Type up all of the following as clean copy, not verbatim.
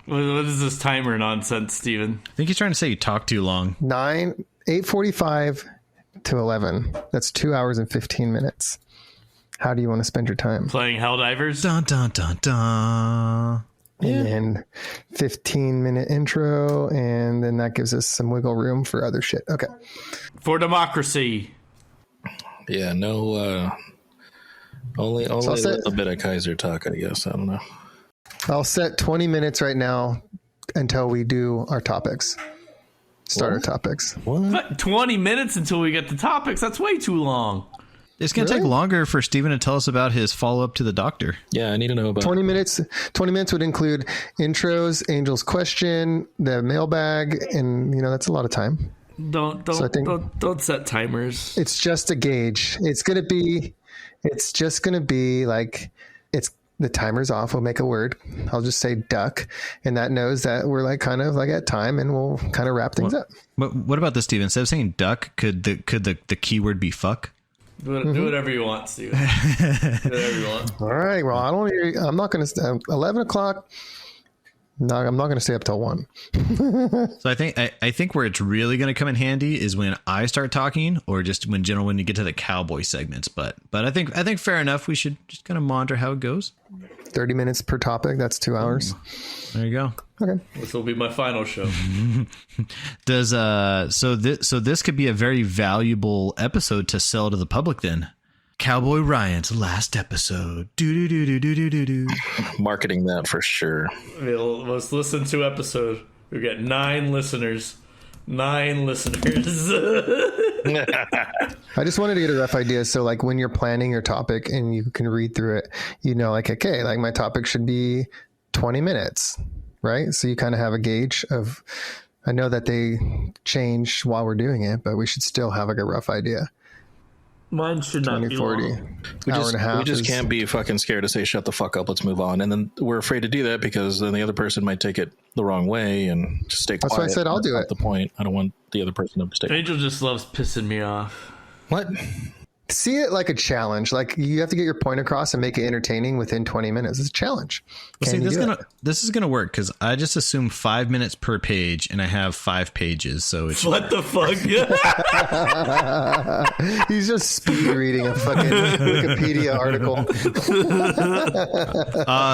What is this timer nonsense, Steven? I think he's trying to say you talk too long. 8:45 to 11. That's 2 hours and 15 minutes. How do you want to spend your time? Playing Helldivers? Dun, dun, dun, dun. And 15-minute intro, and then that gives us some wiggle room for other shit. Okay. For democracy. Yeah, no, only a little bit of Kaiser talk, I guess. I don't know. I'll set 20 minutes right now until we do our topics. Start our topics. What? 20 minutes until we get the topics? That's way too long. It's going to take longer for Steven to tell us about his follow-up to the doctor. Yeah, I need to know about 20 minutes. 20 minutes would include intros, Angel's question, the mailbag, and that's a lot of time. Don't set timers. It's just a gauge. It's just gonna be like the timer's off. We'll make a word. I'll just say duck, and that knows that we're like kind of like at time, and we'll kind of wrap things up. But what about this, Steven? Instead of saying duck, could the keyword be fuck? Do whatever you want, Steven. Do whatever you want. All right. Well, I'm not going to 11 o'clock. No, I'm not going to stay up till 1. So I think where it's really going to come in handy is when I start talking, or just when you get to the cowboy segments. But I think fair enough. We should just kind of monitor how it goes. 30 minutes per topic. That's 2 hours. There you go. Okay. This will be my final show. So this could be a very valuable episode to sell to the public then. Cowboy Ryan's last episode. Do. marketing that for sure. Let's listen to episode. We got 9 listeners. 9 listeners. I just wanted to get a rough idea. So like when you're planning your topic and you can read through it, like, okay, like my topic should be 20 minutes, right? So you kind of have a gauge of, I know that they change while we're doing it, but we should still have like a rough idea. Mine should not 20, be 40. long. We just can't be fucking scared to say shut the fuck up, let's move on. And then we're afraid to do that because then the other person might take it the wrong way and just stay quiet. That's why I said I'll do it. The point. I don't want the other person to stay. Angel just loves pissing me off. What? See it like a challenge. Like you have to get your point across and make it entertaining within 20 minutes. It's a challenge. Well, see, this is gonna work because I just assume 5 minutes per page, and I have 5 pages. So it's what the fuck? He's just speed reading a fucking Wikipedia article.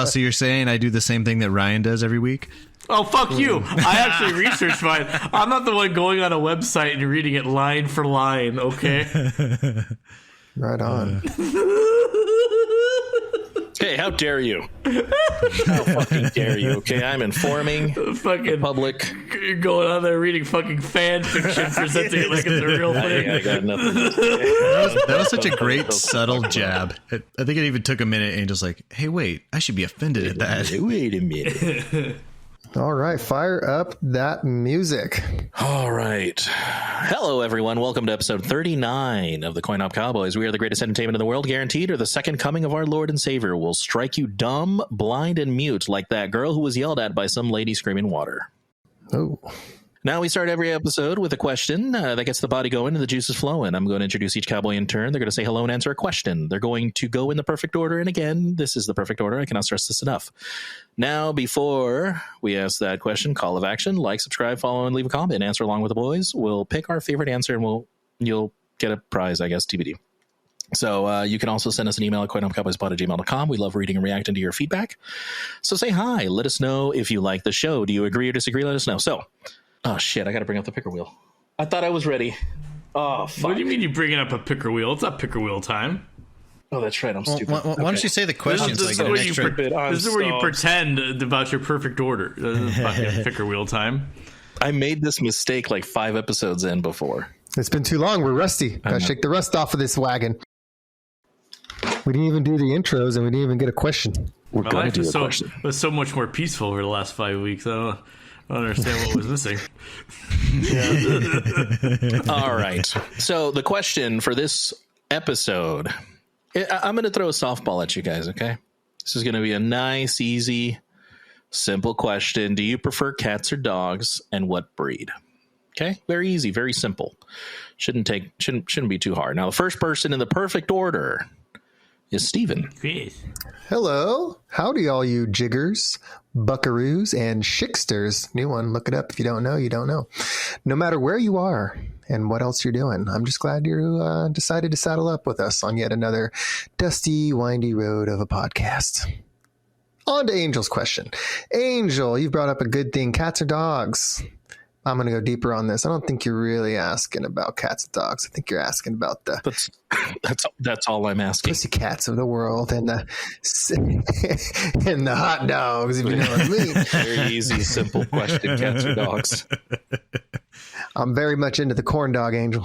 So you're saying I do the same thing that Ryan does every week? Oh, fuck you. I actually researched mine. I'm not the one going on a website and reading it line for line, okay? Right on. Hey, how dare you? How fucking dare you? Okay, I'm informing the public. You're going on there reading fucking fan fiction, presenting it like it's a real thing. I got nothing. That was such a great subtle jab. I think it even took a minute. Angel's like, hey, wait, I should be offended at that. Wait a minute. All right, fire up that music. All right. Hello, everyone. Welcome to episode 39 of the CoinOp Cowboys. We are the greatest entertainment in the world, guaranteed, or the second coming of our Lord and Savior will strike you dumb, blind, and mute like that girl who was yelled at by some lady screaming water. Oh. Now we start every episode with a question that gets the body going and the juices flowing. I'm going to introduce each cowboy in turn. They're going to say hello and answer a question. They're going to go in the perfect order. And again, this is the perfect order. I cannot stress this enough. Now, before we ask that question, call of action, like, subscribe, follow, and leave a comment. Answer along with the boys. We'll pick our favorite answer and you'll get a prize, I guess, TBD. So you can also send us an email at coinopcowboyspot@gmail.com. We love reading and reacting to your feedback. So say hi. Let us know if you like the show. Do you agree or disagree? Let us know. So... oh, shit, I got to bring up the picker wheel. I thought I was ready. Oh, fuck. What do you mean you're bringing up a picker wheel? It's not picker wheel time. Oh, that's right. I'm stupid. Why don't you say the questions? This is where you pretend about your perfect order. This is fucking picker wheel time. I made this mistake like 5 episodes in before. It's been too long. We're rusty. Gotta shake the rust off of this wagon. We didn't even do the intros and we didn't even get a question. We're going to do a question. It was so much more peaceful over the last 5 weeks. I don't understand what was missing. All right. So the question for this episode, I'm going to throw a softball at you guys, okay? This is going to be a nice, easy, simple question. Do you prefer cats or dogs, and what breed? Okay? Very easy, very simple. Shouldn't be too hard. Now, the first person in the perfect order is Steven. Chris. Hello. Howdy, all you jiggers, buckaroos, and shiksters. New one. Look it up. If you don't know, you don't know. No matter where you are and what else you're doing, I'm just glad you decided to saddle up with us on yet another dusty, windy road of a podcast. On to Angel's question. Angel, you brought up a good thing. Cats or dogs? I'm going to go deeper on this. I don't think you're really asking about cats and dogs. I think you're asking about the That's all I'm asking. pussy cats of the world and the and the hot dogs, if you know what I mean. Very easy, simple question. Cats or dogs? I'm very much into the corn dog, Angel,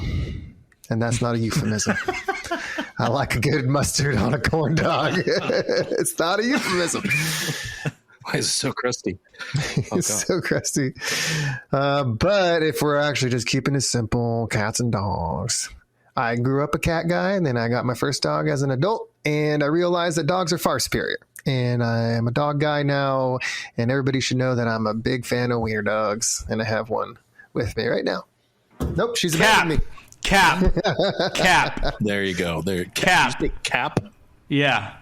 and that's not a euphemism. I like a good mustard on a corn dog. It's not a euphemism. Why is it so crusty? It's so crusty. But if we're actually just keeping it simple, cats and dogs. I grew up a cat guy, and then I got my first dog as an adult, and I realized that dogs are far superior. And I'm a dog guy now, and everybody should know that I'm a big fan of wiener dogs, and I have one with me right now. Nope, she's abandoned me. Cap. There you go. There. Cap. Cap. Yeah.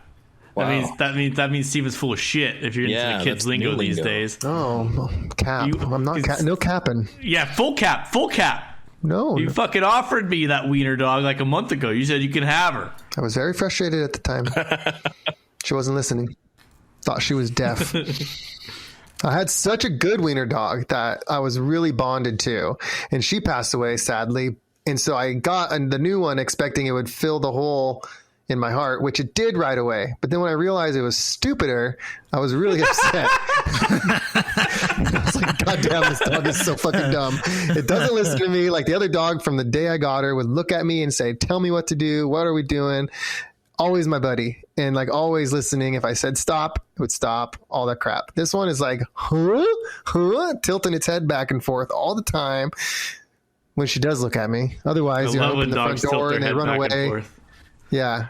Wow. That means Steven's full of shit if you're into the kids' that's lingo new these lingo. days. Oh, cap. I'm not no capping. Yeah, full cap. No. You fucking offered me that wiener dog like a month ago. You said you can have her. I was very frustrated at the time. She wasn't listening. Thought she was deaf. I had such a good wiener dog that I was really bonded to, and she passed away sadly. And so I got the new one expecting it would fill the hole in my heart, which it did right away. But then when I realized it was stupider, I was really upset. I was like, God damn, this dog is so fucking dumb. It doesn't listen to me. Like the other dog from the day I got her would look at me and say, tell me what to do. What are we doing? Always my buddy. And like always listening. If I said stop, it would stop, all that crap. This one is like, tilting its head back and forth all the time when she does look at me. Otherwise, I I love open when the front dogs tilt door their and they head run back and away. forth. Yeah.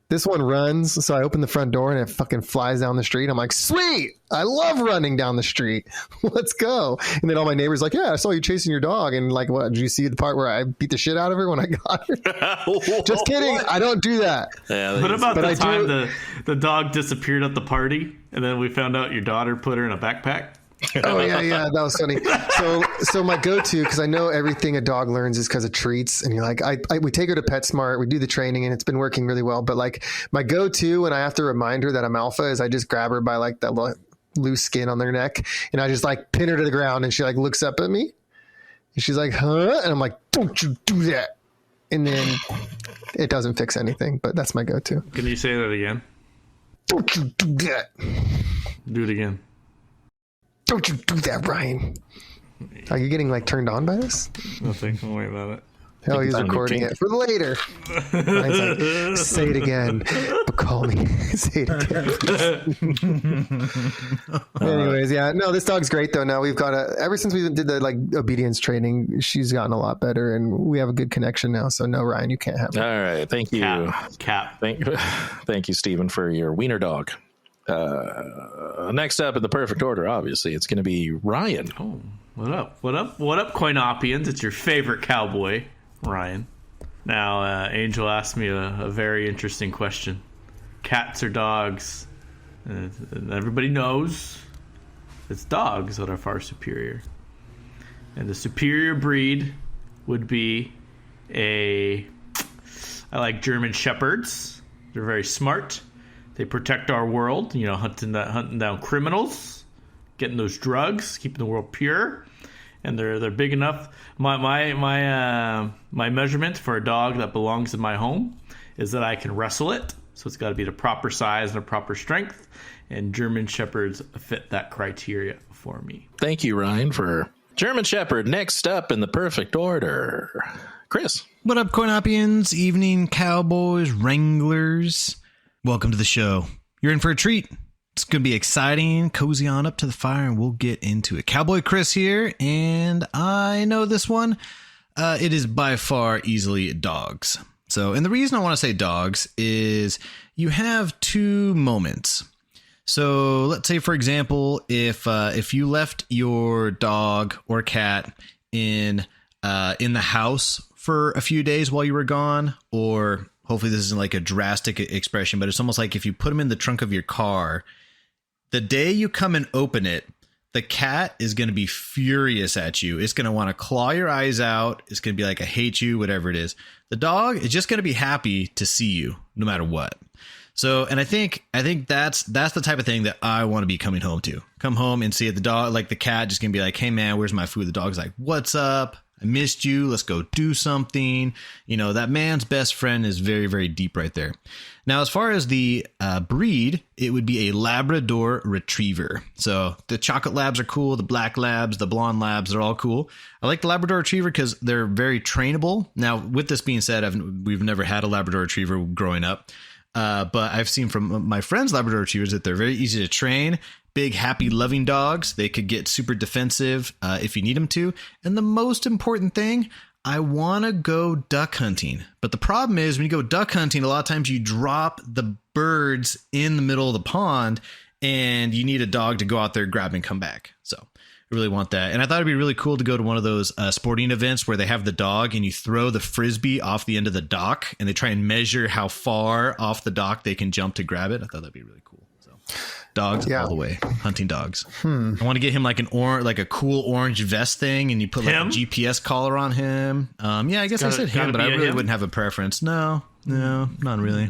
This one runs, so I open the front door and it fucking flies down the street. I'm like, sweet! I love running down the street. Let's go. And then all my neighbors like, yeah, I saw you chasing your dog. And like, what? Did you see the part where I beat the shit out of her when I got her? Just kidding. I don't do that. Yeah, What about the I time do- the dog disappeared at the party and then we found out your daughter put her in a backpack? Oh yeah, that was funny. So my go-to, because I know everything a dog learns is because of treats, and you're like, we take her to PetSmart, we do the training, and it's been working really well. But like my go-to when I have to remind her that I'm alpha is I just grab her by like that loose skin on their neck, and I just like pin her to the ground, and she like looks up at me, and she's like, huh? And I'm like, don't you do that? And then it doesn't fix anything, but that's my go-to. Can you say that again? Don't you do that? Do it again. Don't you do that, Ryan? Are you getting like turned on by this? Nothing. Don't worry about it. Hell, he's it's on your recording kink. it for later. Ryan's like, say it again, but call me. Say it again. Anyways, yeah, no, this dog's great though. Now we've got ever since we did the like obedience training, she's gotten a lot better, and we have a good connection now. So no, Ryan, you can't have her. All right. Thank you. Cap. Thank you, Stephen, for your wiener dog. Next up in the perfect order, obviously, it's going to be Ryan. Oh, what up? What up? What up, CoinOpians? It's your favorite cowboy, Ryan. Now, Angel asked me a very interesting question. Cats or dogs? And everybody knows it's dogs that are far superior. And the superior breed would be I like German Shepherds. They're very smart. They protect our world, hunting down criminals, getting those drugs, keeping the world pure, and they're big enough. My measurement for a dog that belongs in my home is that I can wrestle it, so it's got to be the proper size and the proper strength. And German Shepherds fit that criteria for me. Thank you, Ryan, for German Shepherd. Next up in the perfect order, Chris. What up, CoinOpians? Evening, Cowboys, Wranglers. Welcome to the show. You're in for a treat. It's going to be exciting. Cozy on up to the fire and we'll get into it. Cowboy Chris here, and I know this one. It is by far easily dogs. And the reason I want to say dogs is you have two moments. So let's say, for example, if you left your dog or cat in the house for a few days while you were gone, or hopefully this isn't like a drastic expression, but it's almost like if you put them in the trunk of your car, the day you come and open it, the cat is going to be furious at you. It's going to want to claw your eyes out. It's going to be like, I hate you, whatever it is. The dog is just going to be happy to see you no matter what. So, and I think that's the type of thing that I want to be coming home to. Come home and see it. The dog, like the cat, just going to be like, hey man, where's my food? The dog's like, what's up? I missed you. Let's go do something. You know, that man's best friend is very, very deep right there. Now, as far as the breed, it would be a Labrador Retriever. So the chocolate labs are cool. The black labs, the blonde labs, they're all cool. I like the Labrador Retriever because they're very trainable. Now, with this being said, we've never had a Labrador Retriever growing up. But I've seen from my friends' Labrador Retrievers that they're very easy to train. Big, happy, loving dogs. They could get super defensive if you need them to. And the most important thing, I want to go duck hunting. But the problem is when you go duck hunting, a lot of times you drop the birds in the middle of the pond and you need a dog to go out there, grab and come back. So I really want that. And I thought it'd be really cool to go to one of those sporting events where they have the dog and you throw the Frisbee off the end of the dock and they try and measure how far off the dock they can jump to grab it. I thought that'd be really cool. So dogs all the way, hunting dogs. I want to get him like a cool orange vest thing, and you put like a GPS collar on him. Yeah, I guess I said him, but I really wouldn't have a preference. No, not really.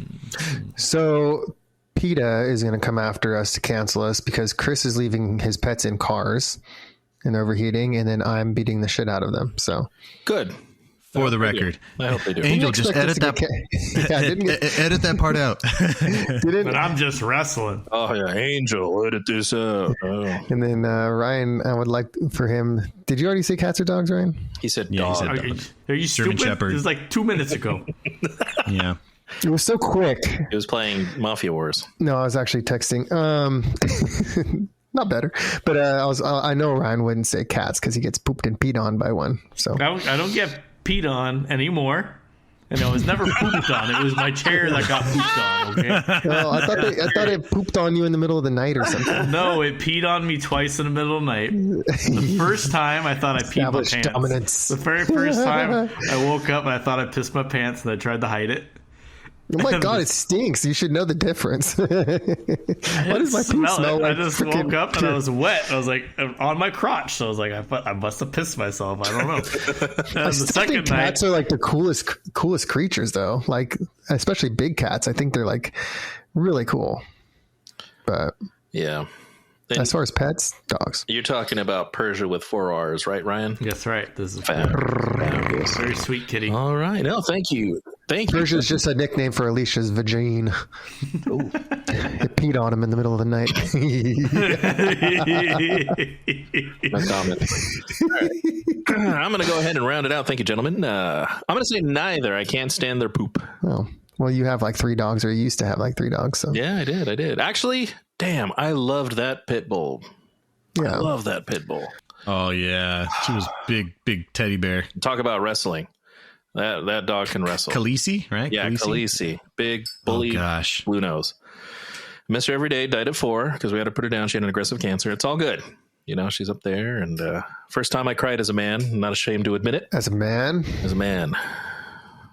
So PETA is going to come after us to cancel us because Chris is leaving his pets in cars and overheating, and then I'm beating the shit out of them. So good. For the record, I hope they do. Angel, just edit that. Edit that part out. But I'm just wrestling. Oh yeah, Angel, edit this out. Oh. And then Ryan, I would like for him. Did you already say cats or dogs, Ryan? He said Yeah, dog. he said dog. Are you German stupid? Shepherd. It was like 2 minutes ago. Yeah. It was so quick. He was playing Mafia Wars. No, I was actually texting. Not better, but I know Ryan wouldn't say cats because he gets pooped and peed on by one. So I don't get peed on anymore, and I was never pooped on. It was my chair that got pooped on. Okay. well, I thought it pooped on you in the middle of the night or something. No, it peed on me twice in the middle of the night. The first time I thought I peed my pants. Dominance. The very first time I woke up and I thought I pissed my pants, and I tried to hide it. Oh my god, it stinks! You should know the difference. Why does my poop smell like? I just woke up and I was wet. I was like on my crotch, so I was like, I must have pissed myself. I don't know. And I still think cats are like the coolest creatures, though. Like especially big cats. I think they're like really cool. But Yeah. as far as pets, dogs. You're talking about Persia with 4 R's, right, Ryan? That's right. This is Fabulous. very sweet kitty. All right. No, thank you. Persia is just a nickname for Alicia's vagine. It peed on him in the middle of the night. No comment. All right. I'm going to go ahead and round it out. Thank you, gentlemen. I'm going to say neither. I can't stand their poop. Oh, well, you have like 3 dogs, or you used to have like 3 dogs. So Yeah, I did. Actually, damn, I loved that pit bull. yeah. I love that pit bull. Oh yeah, she was big teddy bear. Talk about wrestling. That dog can wrestle. Khaleesi, right? Yeah, Khaleesi. Big bully. Oh gosh. Blue nose. Miss her every day. Died at 4 because we had to put her down. She had an aggressive cancer. It's all good. You know, she's up there. And first time I cried as a man. I'm not ashamed to admit it. As a man,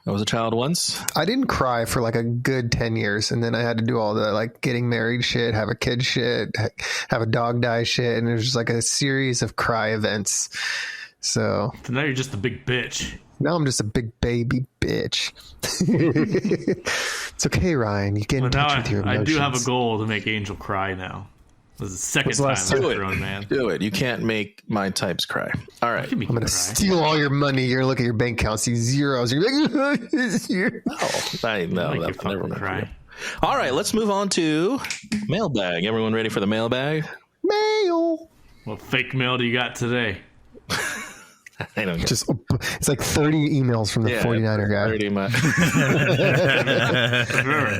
I was a child once. I didn't cry for like a good 10 years. And then I had to do all the like getting married shit, have a kid shit, have a dog die shit. And it was just like a series of cry events. So now you're just a big bitch. now I'm just a big baby bitch. It's okay, Ryan. You get in touch with your emotions. I do have a goal to make Angel cry now. This is the second time last I've time? grown man. Do it. You can't make my types cry. All right. You can make I'm me going to cry. steal all your money. You're going to look at your bank account, see zeros. You're like, zero. No, I like that your never fucking mind. cry. All right. Let's move on to mailbag. Everyone ready for the mailbag? Mail. What fake mail do you got today? I don't get It's like 30 emails from the 49er guy. Pretty much.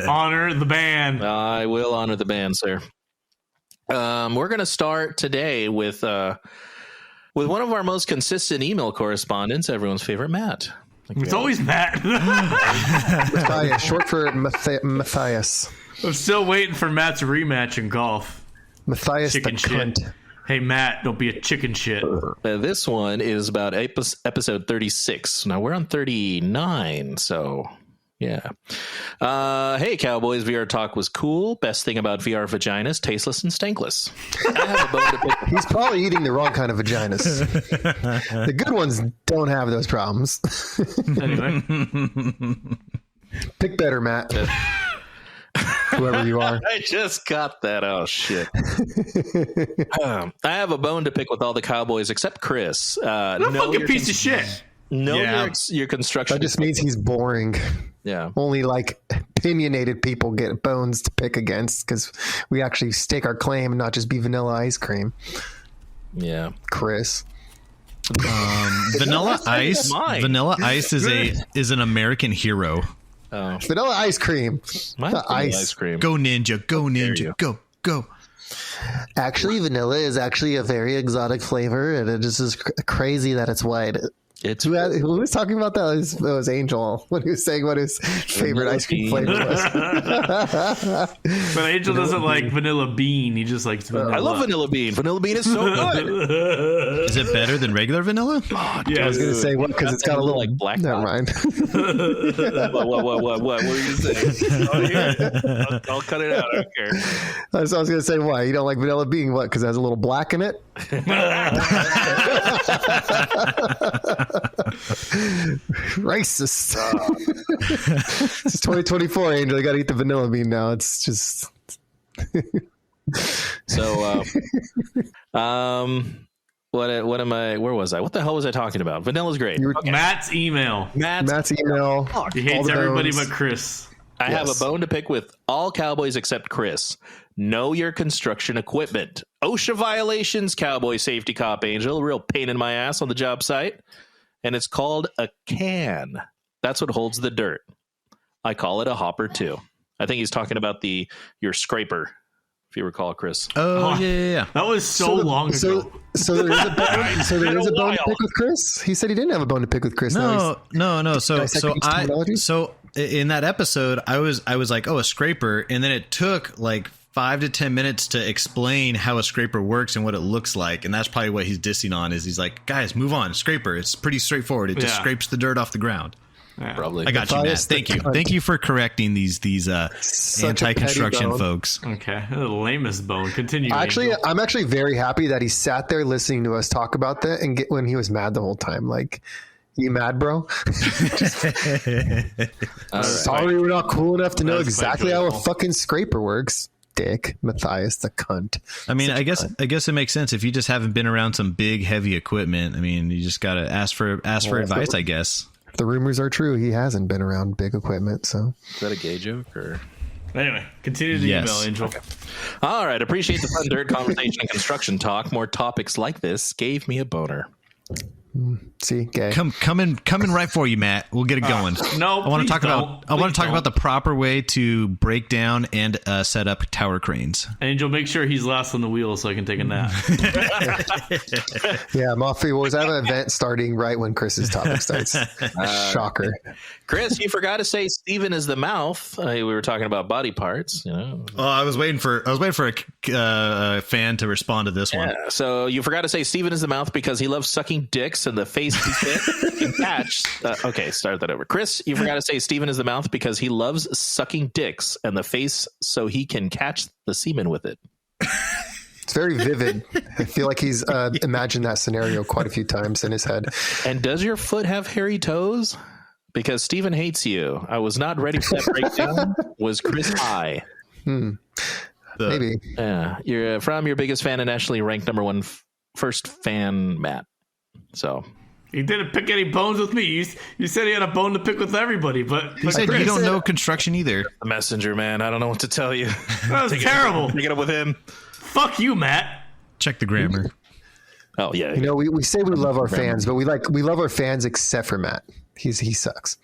Honor the band. I will honor the band, sir. We're going to start today with one of our most consistent email correspondents, everyone's favorite, Matt. It's always Matt. Matthias, short for Matthias. I'm still waiting for Matt's rematch in golf. Matthias Chicken the shit. cunt. Hey, Matt, don't be a chicken shit. This one is about episode 36. Now we're on 39, so Yeah. Hey, Cowboys, VR talk was cool. Best thing about VR vaginas, tasteless and stankless. I have a bone to pick. He's probably eating the wrong kind of vaginas. The good ones don't have those problems. Anyway, Pick better, Matt. Whoever you are. I just got that. Oh, shit. I have a bone to pick with all the Cowboys except Chris. what a fucking piece of shit. Your construction. That just means he's boring. Yeah. Only like opinionated people get bones to pick against because we actually stake our claim and not just be vanilla ice cream. Yeah. Chris. Vanilla Ice. Mine. Vanilla Ice is an American hero. Oh, Vanilla ice cream. mine's The vanilla ice. ice cream. Go Ninja, go Ninja, go. Actually, vanilla is actually a very exotic flavor, and it just is crazy that it's white. It's Who was talking about that? It was Angel when he was saying what his favorite ice cream flavor was. But Angel doesn't like vanilla bean. He just likes vanilla. I love vanilla bean. Vanilla bean is so good. Is it better than regular vanilla? Yeah, I was going to say what because it's got a little like black. Never mind. What were you saying? Oh, here. I'll cut it out. I don't care. I was going to say why you don't like vanilla bean? What? Because it has a little black in it. Racist. It's 2024, Angel. You got to eat the vanilla bean now. It's just. So, what am I? Where was I? What the hell was I talking about? Vanilla's great. Matt's email. Matt's email. He all hates the everybody bones. but Chris. I have a Yes. bone to pick with all Cowboys except Chris. Know your construction equipment. OSHA violations, Cowboy safety cop Angel. A real pain in my ass on the job site. And it's called a can. That's what holds the dirt. I call it a hopper too. I think he's talking about your scraper, if you recall, Chris. Oh, yeah. That was so long ago. So there is a bone. So there is a bone to pick with Chris. He said he didn't have a bone to pick with Chris. No. So dissecting terminology? in that episode, I was like, oh, a scraper, and then it took like 5 to 10 minutes to explain how a scraper works and what it looks like, and that's probably what he's dissing on. Is he's like, guys, move on, scraper. It's pretty straightforward. It just scrapes the dirt off the ground. Probably. I got you, Matt. Matthias the Thank you. cunt. Thank you for correcting these Such a anti-construction petty bone. folks. Okay, the lamest bone. Continue. Actually, Angel. I'm actually very happy that he sat there listening to us talk about that and get when he was mad the whole time. Like, you mad, bro? Sorry, we're not cool enough to know That's quite exactly how a joyful. fucking scraper works. Dick, Matthias the cunt. I mean, I guess it makes sense if you just haven't been around some big, heavy equipment. I mean, you just gotta ask for advice, I guess. If the rumors are true, he hasn't been around big equipment. So Is that a gay joke or? Anyway, continue the Yes. email, Angel. All right. Appreciate the fun dirt conversation and construction talk. More topics like this gave me a boner. see, gay. Coming right for you, Matt. We'll get it going. No, I want please to talk don't. about. I want Please to talk don't. about the proper way to break down and set up tower cranes. Angel, make sure he's last on the wheel so I can take a nap. Yeah, Mafia Wars. I have an event starting right when Chris's topic starts. Shocker. Chris, you forgot to say Steven is the mouth. We were talking about body parts, you know. Oh, I was waiting for a fan to respond to this one. Yeah, so you forgot to say Steven is the mouth because he loves sucking dicks and the face he can catch. Okay, start that over. Chris, you forgot to say Steven is the mouth because he loves sucking dicks and the face so he can catch the semen with it. It's very vivid. I feel like he's imagined that scenario quite a few times in his head. And does your foot have hairy toes? Because Steven hates you. I was not ready for that breakdown. Was Chris high? Maybe. Yeah, you're from your biggest fan and nationally ranked number one first fan, Matt. So He didn't pick any bones with me. You said he had a bone to pick with everybody, but He said you don't know construction either. the messenger, man. I don't know what to tell you. that was terrible. Take it up with him. Fuck you, Matt. Check the grammar. Oh yeah. You know, we say we love our fans, but we love our fans except for Matt. He sucks.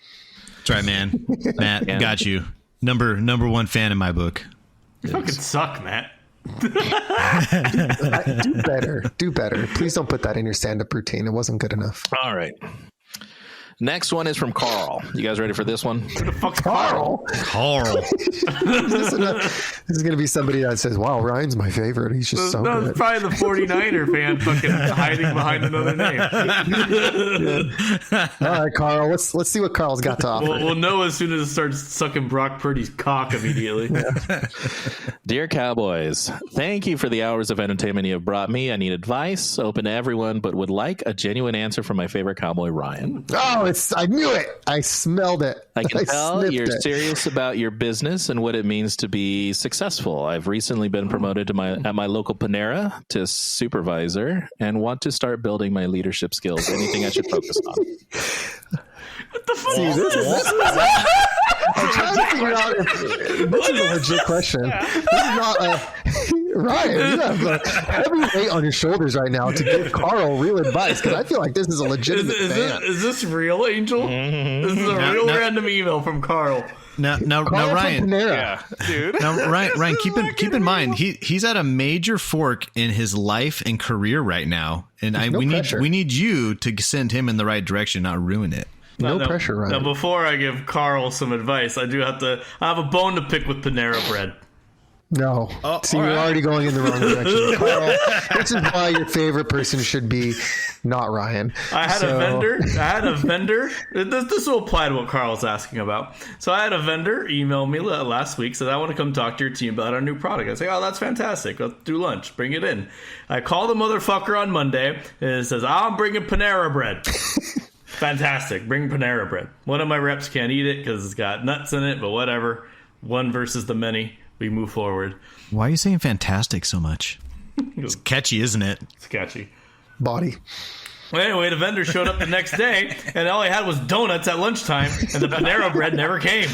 That's right, man. Matt, Yeah. got you. Number one fan in my book. You fucking suck, Matt. Do better. Please don't put that in your stand-up routine. It wasn't good enough. All right. Next one is from Carl. You guys ready for this one? Who the fuck's Carl? Carl. This is going to be somebody that says, wow, Ryan's my favorite. He's just so No, good. it's probably the 49er fan fucking hiding behind another name. All right, Carl, let's see what Carl's got to offer. We'll know as soon as it starts sucking Brock Purdy's cock immediately. Dear Cowboys, thank you for the hours of entertainment you have brought me. I need advice, open to everyone, but would like a genuine answer from my favorite cowboy, Ryan. Oh, I knew it. I smelled it. I can tell sniffed you're it. serious about your business and what it means to be successful. I've recently been promoted at my local Panera to supervisor and want to start building my leadership skills. Anything I should focus on? What the fuck? See, this is I'm trying to figure out if this is a legit question. This is not Ryan, you have a heavy weight on your shoulders right now to give Carl real advice, because I feel like this is a legitimate fan. Is this real, Angel? This is a real random email from Carl. Now, Carl Ryan. from Panera. Dude. Now, Ryan, keep in mind he's at a major fork in his life and career right now, and we need you to send him in the right direction, not ruin it. No pressure, Ryan. Now, before I give Carl some advice, I have a bone to pick with Panera Bread. No. See, you're already going in the wrong direction. Carl, this is why your favorite person should be not Ryan. I had a vendor. This will apply to what Carl's asking about. So I had a vendor email me last week, said, I want to come talk to your team about our new product. I say, oh, that's fantastic. Let's do lunch. Bring it in. I call the motherfucker on Monday, and it says, I'm bringing Panera Bread. Fantastic. Bring Panera Bread. One of my reps can't eat it because it's got nuts in it, but whatever. One versus the many. We move forward. Why are you saying fantastic so much? It's catchy, isn't it? It's catchy. Body. Well, anyway, the vendor showed up the next day, and all he had was donuts at lunchtime, and the Panera Bread never came.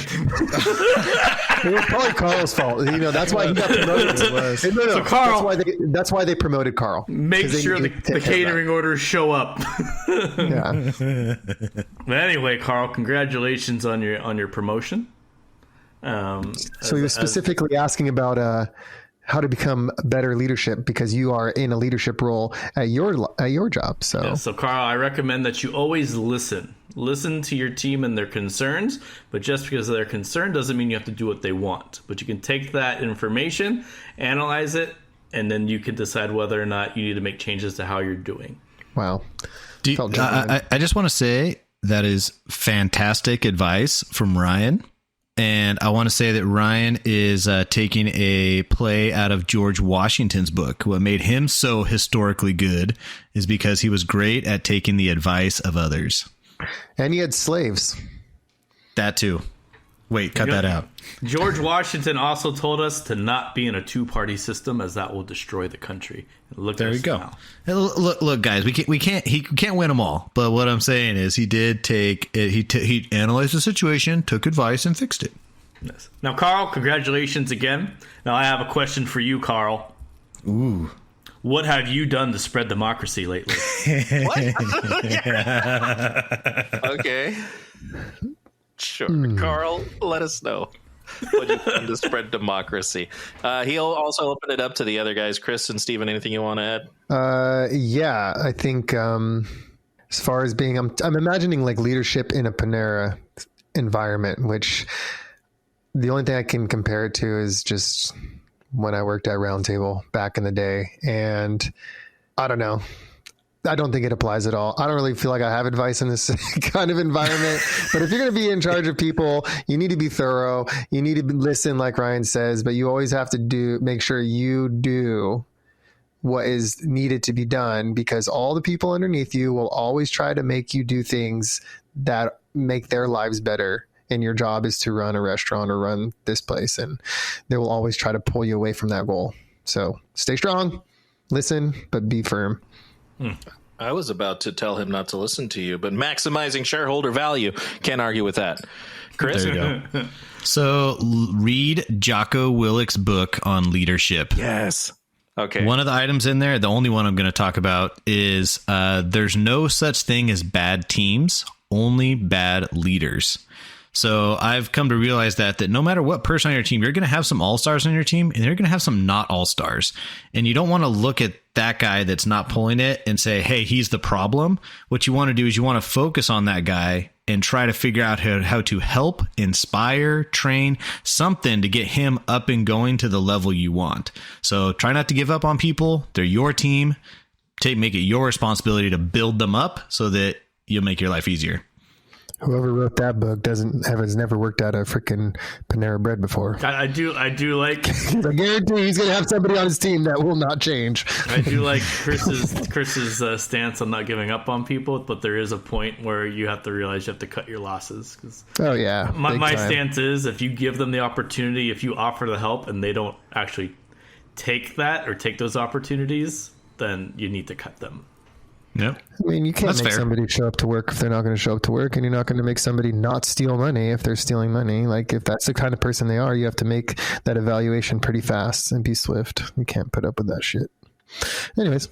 It was probably Carl's fault. You know, that's why he got promoted. So Carl, that's why they promoted Carl. Make sure the catering orders show up. Yeah. But anyway, Carl, congratulations on your promotion. So he was specifically asking about how to become better leadership, because you are in a leadership role at your job. So, yeah, so Carl, I recommend that you always listen to your team and their concerns, but just because of their concern doesn't mean you have to do what they want. But you can take that information, analyze it, and then you can decide whether or not you need to make changes to how you're doing. wow. I just want to say that is fantastic advice from Ryan. And I want to say that Ryan is taking a play out of George Washington's book. What made him so historically good is because he was great at taking the advice of others. And he had slaves. That too. Wait, cut that out. George Washington also told us to not be in a two-party system, as that will destroy the country. Look, There at you us go. now. Hey, look, guys. He can't win them all. But what I'm saying is, he did take it. He analyzed the situation, took advice, and fixed it. Yes. Now, Carl, congratulations again. Now, I have a question for you, Carl. Ooh. What have you done to spread democracy lately? Okay. Sure. Carl, let us know what you've done to spread democracy. He'll also open it up to the other guys. Chris and Steven, anything you want to add? Yeah, I think as far as being, I'm imagining like leadership in a Panera environment, which the only thing I can compare it to is just when I worked at Roundtable back in the day. And I don't know. I don't think it applies at all. I don't really feel like I have advice in this kind of environment. But if you're going to be in charge of people, you need to be thorough. You need to listen, like Ryan says, but you always have to make sure you do what is needed to be done, because all the people underneath you will always try to make you do things that make their lives better. And your job is to run a restaurant or run this place, and they will always try to pull you away from that goal. So stay strong, listen, but be firm. I was about to tell him not to listen to you, but maximizing shareholder value. Can't argue with that. Chris? There you go. So read Jocko Willick's book on leadership. Yes. Okay. One of the items in there, the only one I'm going to talk about, is there's no such thing as bad teams, only bad leaders. So I've come to realize that no matter what person on your team, you're going to have some all-stars on your team, and you're going to have some not all-stars. And you don't want to look at that guy that's not pulling it and say, hey, he's the problem. What you want to do is you want to focus on that guy and try to figure out how to help, inspire, train, something to get him up and going to the level you want. So try not to give up on people. They're your team. Make it your responsibility to build them up so that you'll make your life easier. Whoever wrote that book has never worked out a freaking Panera Bread before. I do like. I guarantee he's gonna have somebody on his team that will not change. I do like Chris's stance on not giving up on people, but there is a point where you have to realize you have to cut your losses. Oh yeah, my stance is if you give them the opportunity, if you offer the help and they don't actually take that or take those opportunities, then you need to cut them. Yep. I mean, you can't That's make fair. somebody show up to work if they're not going to show up to work, and you're not going to make somebody not steal money if they're stealing money. Like, if that's the kind of person they are, you have to make that evaluation pretty fast and be swift. You can't put up with that shit. Anyways,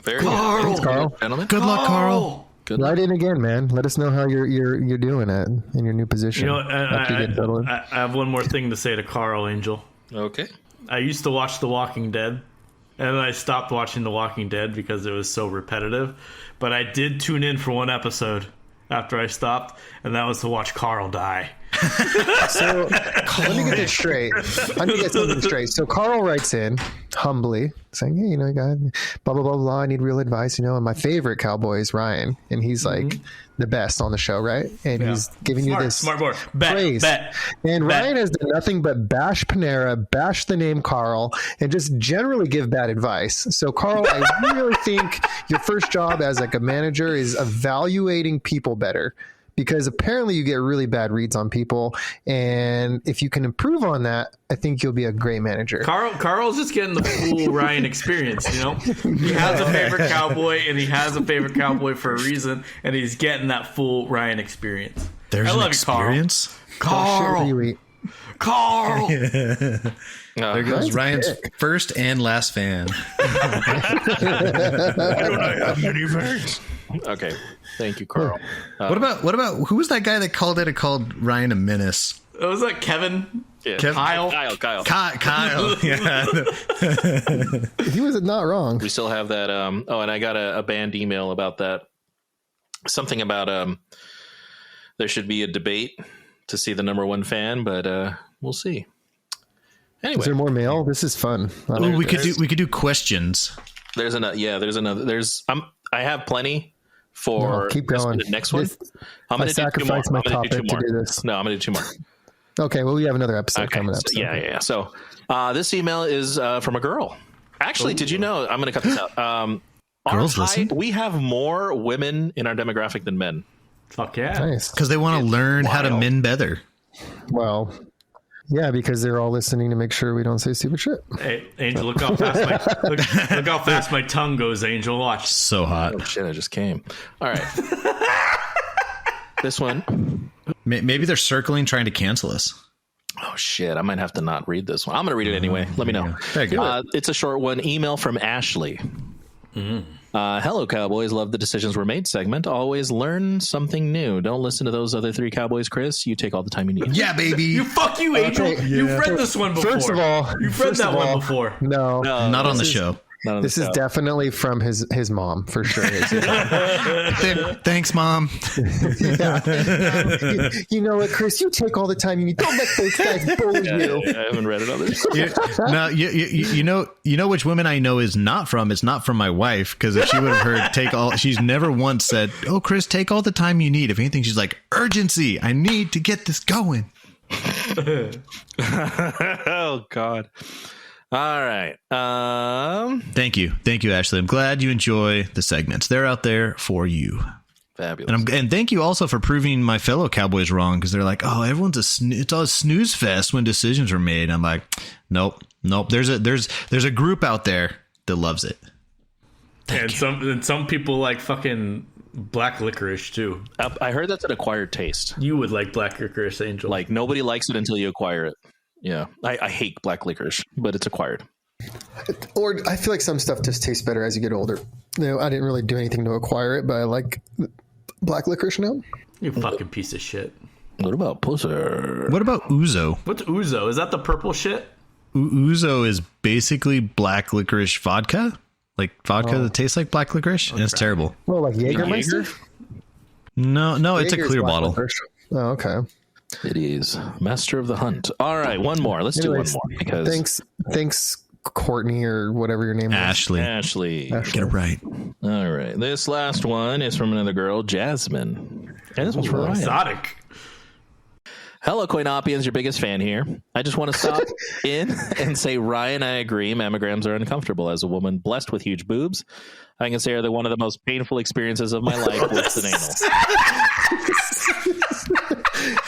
Very Carl. good. Thanks, Carl. Gentlemen. Good luck, Carl. Good Write in again, man. Let us know how you're doing in your new position. You know, after you get settled in. I have one more thing to say to Carl, Angel. Okay. I used to watch The Walking Dead, and then I stopped watching The Walking Dead because it was so repetitive. But I did tune in for one episode after I stopped, and that was to watch Carl die. So let me get this straight. Let me get something straight. So Carl writes in humbly saying, "Hey, guys, blah blah blah blah. I need real advice, And my favorite cowboy is Ryan, and he's like the best on the show, right? And he's giving you this smart boy. praise. And Ryan has done nothing but bash Panera, bash the name Carl, and just generally give bad advice. So Carl, I really think your first job as like a manager is evaluating people better. Because apparently you get really bad reads on people, and if you can improve on that, I think you'll be a great manager." Carl's just getting the full Ryan experience, He has a favorite cowboy, and he has a favorite cowboy for a reason, and he's getting that full Ryan experience. There's I an love you, Carl. experience. Oh, shit, you eat. Carl! There goes Ryan's Ryan's dick. first and last fan. Why don't I have many fans? Okay. Thank you, Carl. What about who was that guy that called Ryan a menace? Was that Kevin? Yeah. Kyle? Kyle. Kyle. Yeah. He was not wrong. We still have that. And I got a banned email about that. Something about there should be a debate to see the number one fan, but we'll see. Anyway, Is there more mail? This is fun. Ooh, we could do questions. there's another. I have plenty for No, keep going. The next one. I I'm going to do two more. sacrificed my I'm gonna topic to do this. No, I'm going to do two more. Okay, well, we have another episode coming up. So, yeah. So this email is from a girl. Actually, did you know? I'm going to cut this out. Girls listen? We have more women in our demographic than men. Fuck yeah. Nice. Because they want to learn how to wild. min better. Well, yeah, because they're all listening to make sure we don't say stupid shit. Hey, Angel, look how fast my tongue goes, Angel. Watch. So hot. Oh shit! I just came. All right. This one. Maybe they're circling trying to cancel us. Oh shit! I might have to not read this one. I'm going to read it anyway. Let me know. There you go. It's a short one. Email from Ashley. Hello, Cowboys. Love the Decisions Were Made segment. Always learn something new. Don't listen to those other three Cowboys, Chris. You take all the time you need. Yeah, baby. Fuck you, Angel. Okay, You've read this one before. First of all, You've read that one before. No, Not on the show. this is definitely from his mom for sure. Thanks, Mom. You know what, Chris? You take all the time you need. Don't let those guys bully you. I haven't read it on this. Now you know which women I know is not from. It's not from my wife, because if she would have heard take all, she's never once said, "Oh, Chris, take all the time you need." If anything, she's like, "Urgency! I need to get this going." Oh God. All right. Thank you, Ashley. I'm glad you enjoy the segments. They're out there for you. Fabulous. And thank you also for proving my fellow Cowboys wrong, because they're like, "Oh, everyone's it's all a snooze fest when decisions are made." I'm like, nope. There's a group out there that loves it. And some people like fucking black licorice too. I heard that's an acquired taste. You would like black licorice, Angel. Like nobody likes it until you acquire it. Yeah, I hate black licorice, but it's acquired. Or I feel like some stuff just tastes better as you get older. I didn't really do anything to acquire it, but I like black licorice now. You fucking piece of shit. What about Pusser? What about Ouzo? What's ouzo? Is that the purple shit? Ouzo is basically black licorice vodka, like vodka that tastes like black licorice, and it's terrible. Well, like Jägermeister. No, it's a Jaeger's clear black bottle. licorice. Oh, okay. It is Master of the Hunt. All right, one more. Let's do one more because Thanks, Courtney, or whatever your name Ashley. Ashley. Get it right. All right, this last one is from another girl, Jasmine, and this one's for Ryan. Exotic. Hello, CoinOpians, your biggest fan here. I just want to stop in and say, Ryan, I agree. Mammograms are uncomfortable. As a woman blessed with huge boobs, I can say they're one of the most painful experiences of my life, worse than anal.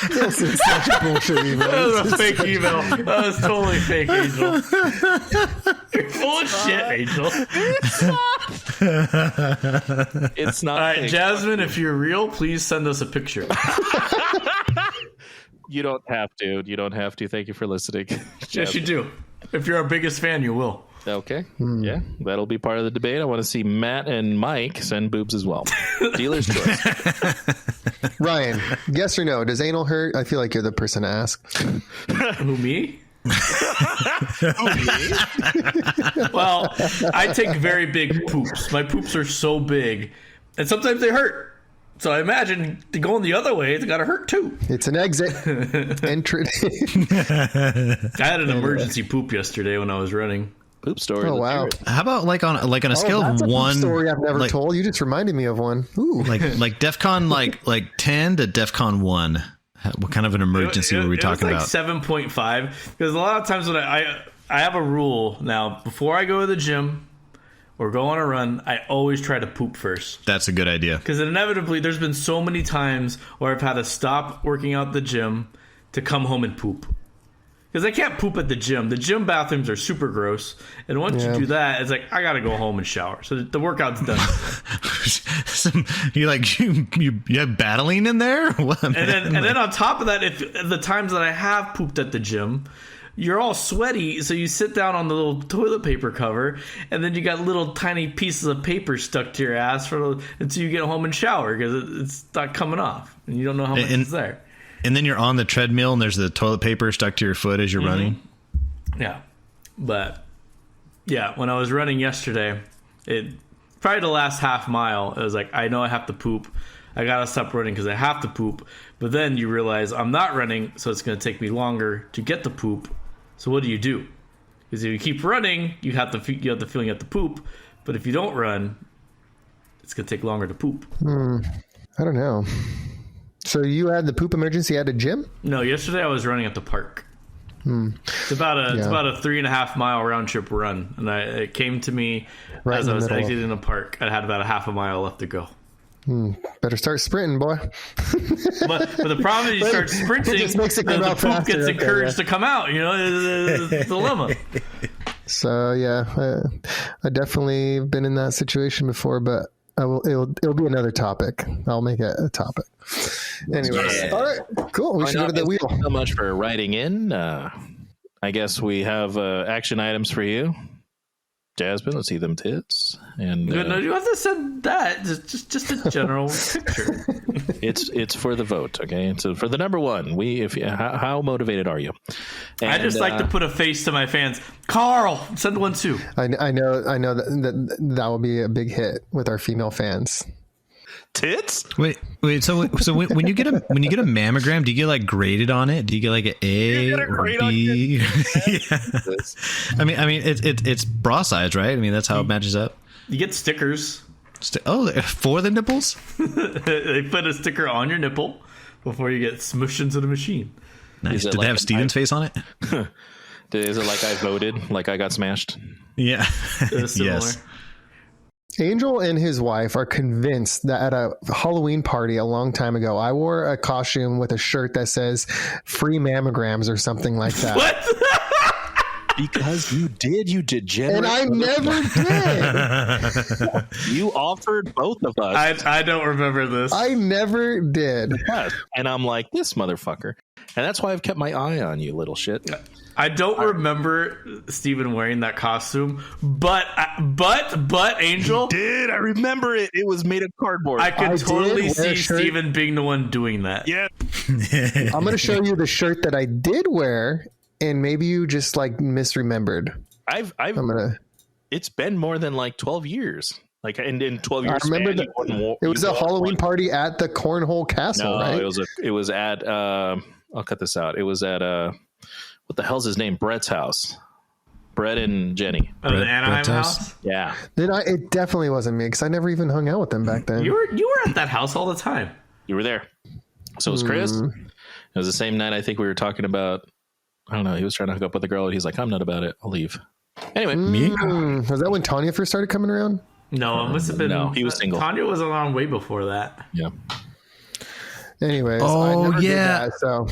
This is such a bullshit email. That was a fake email. That was totally fake, Angel. You're full of shit, Angel. It's not. All right, fake. Jasmine, if you're real, please send us a picture. You don't have to. You don't have to. Thank you for listening. Yes, you do. If you're our biggest fan, you will. Okay. Yeah, that'll be part of the debate. I want to see Matt and Mike send boobs as well. Dealer's choice. Ryan, yes or no? Does anal hurt? I feel like you're the person to ask. Who, me? Well, I take very big poops. My poops are so big, and sometimes they hurt. So I imagine going the other way, it's got to hurt too. It's an exit. Entrance. I had an emergency poop yesterday when I was running. Poop story. Oh, wow. How about like on a scale that's of a one? story I've never like, told. You just reminded me of one. Ooh. like DEFCON like 10 to DEFCON 1. What kind of an emergency were we talking about? 7.5. Because a lot of times when I have a rule now, before I go to the gym or go on a run, I always try to poop first. That's a good idea. Because inevitably, there's been so many times where I've had to stop working out at the gym to come home and poop. Because I can't poop at the gym. The gym bathrooms are super gross. And once you do that, it's like, I got to go home and shower. So the workout's done. you have battling in there? What, and then on top of that, if the times that I have pooped at the gym, you're all sweaty, so you sit down on the little toilet paper cover, and then you got little tiny pieces of paper stuck to your ass until you get home and shower because it's not coming off, and you don't know how much is there. And then you're on the treadmill, and there's the toilet paper stuck to your foot as you're running. Yeah, but yeah, when I was running yesterday, probably the last half mile, it was like, I know I have to poop. I gotta stop running because I have to poop. But then you realize I'm not running, so it's gonna take me longer to get the poop. So what do? Because if you keep running, you have the feeling you have to poop. But if you don't run, it's gonna take longer to poop. I don't know. So you had the poop emergency at a gym? No, yesterday I was running at the park. It's about a 3.5 mile round trip run, and it came to me Right as in I the was middle. exiting the park. I had about a half a mile left to go. Better start sprinting, boy. But the problem is you start sprinting, It just makes it come the out poop faster. gets Okay, encouraged to come out. You know, it's a dilemma. So yeah, I definitely have been in that situation before, but it'll be another topic. I'll make it a topic. Anyways, all right, cool. We should go to the wheel. Thank you so much for writing in. I guess we have action items for you. Jasmine, let's see them tits. And No, you have to send that. Just a general picture. it's for the vote, okay? So for the number one, how motivated are you? And, I just like to put a face to my fans. Carl, send one too. I know that will be a big hit with our female fans. tits. Wait. So when you get a mammogram, do you get like graded on it? Do you get like an A or B? Yeah. I mean, it's bra size, right? I mean, that's how it matches up. You get stickers. For the nipples? They put a sticker on your nipple before you get smushed into the machine. Nice. it Did like they have Steven's face on it? Is it like I voted? Like I got smashed? Yeah. Similar. Yes. Angel and his wife are convinced that at a Halloween party a long time ago, I wore a costume with a shirt that says "free mammograms" or something like that. What? Because you did, you degenerate. And I never did. You offered both of us. I don't remember this. I never did. And I'm like, this motherfucker. And that's why I've kept my eye on you, little shit. I don't remember Steven wearing that costume, but Angel, Did I remember it? It was made of cardboard. I could I totally did wear a see shirt. Steven being the one doing that. Yeah. I'm going to show you the shirt that I did wear, and maybe you just like misremembered. I've I'm going to. It's been more than like 12 years. Like in 12 years. I remember it was a Halloween party at the Cornhole Castle, right? It was at I'll cut this out. It was at what the hell's his name? Brett's house. Brett and Jenny. Oh, the Anaheim house? Yeah. It definitely wasn't me because I never even hung out with them back then. You were at that house all the time. You were there. So was Chris. It was the same night I think we were talking about. I don't know. He was trying to hook up with a girl and he's like, I'm not about it. I'll leave. Anyway. Was that when Tanya first started coming around? No, it must have been. No, he was single. Tanya was around way before that. Yeah. Anyways. Oh, I never did yeah. that, so.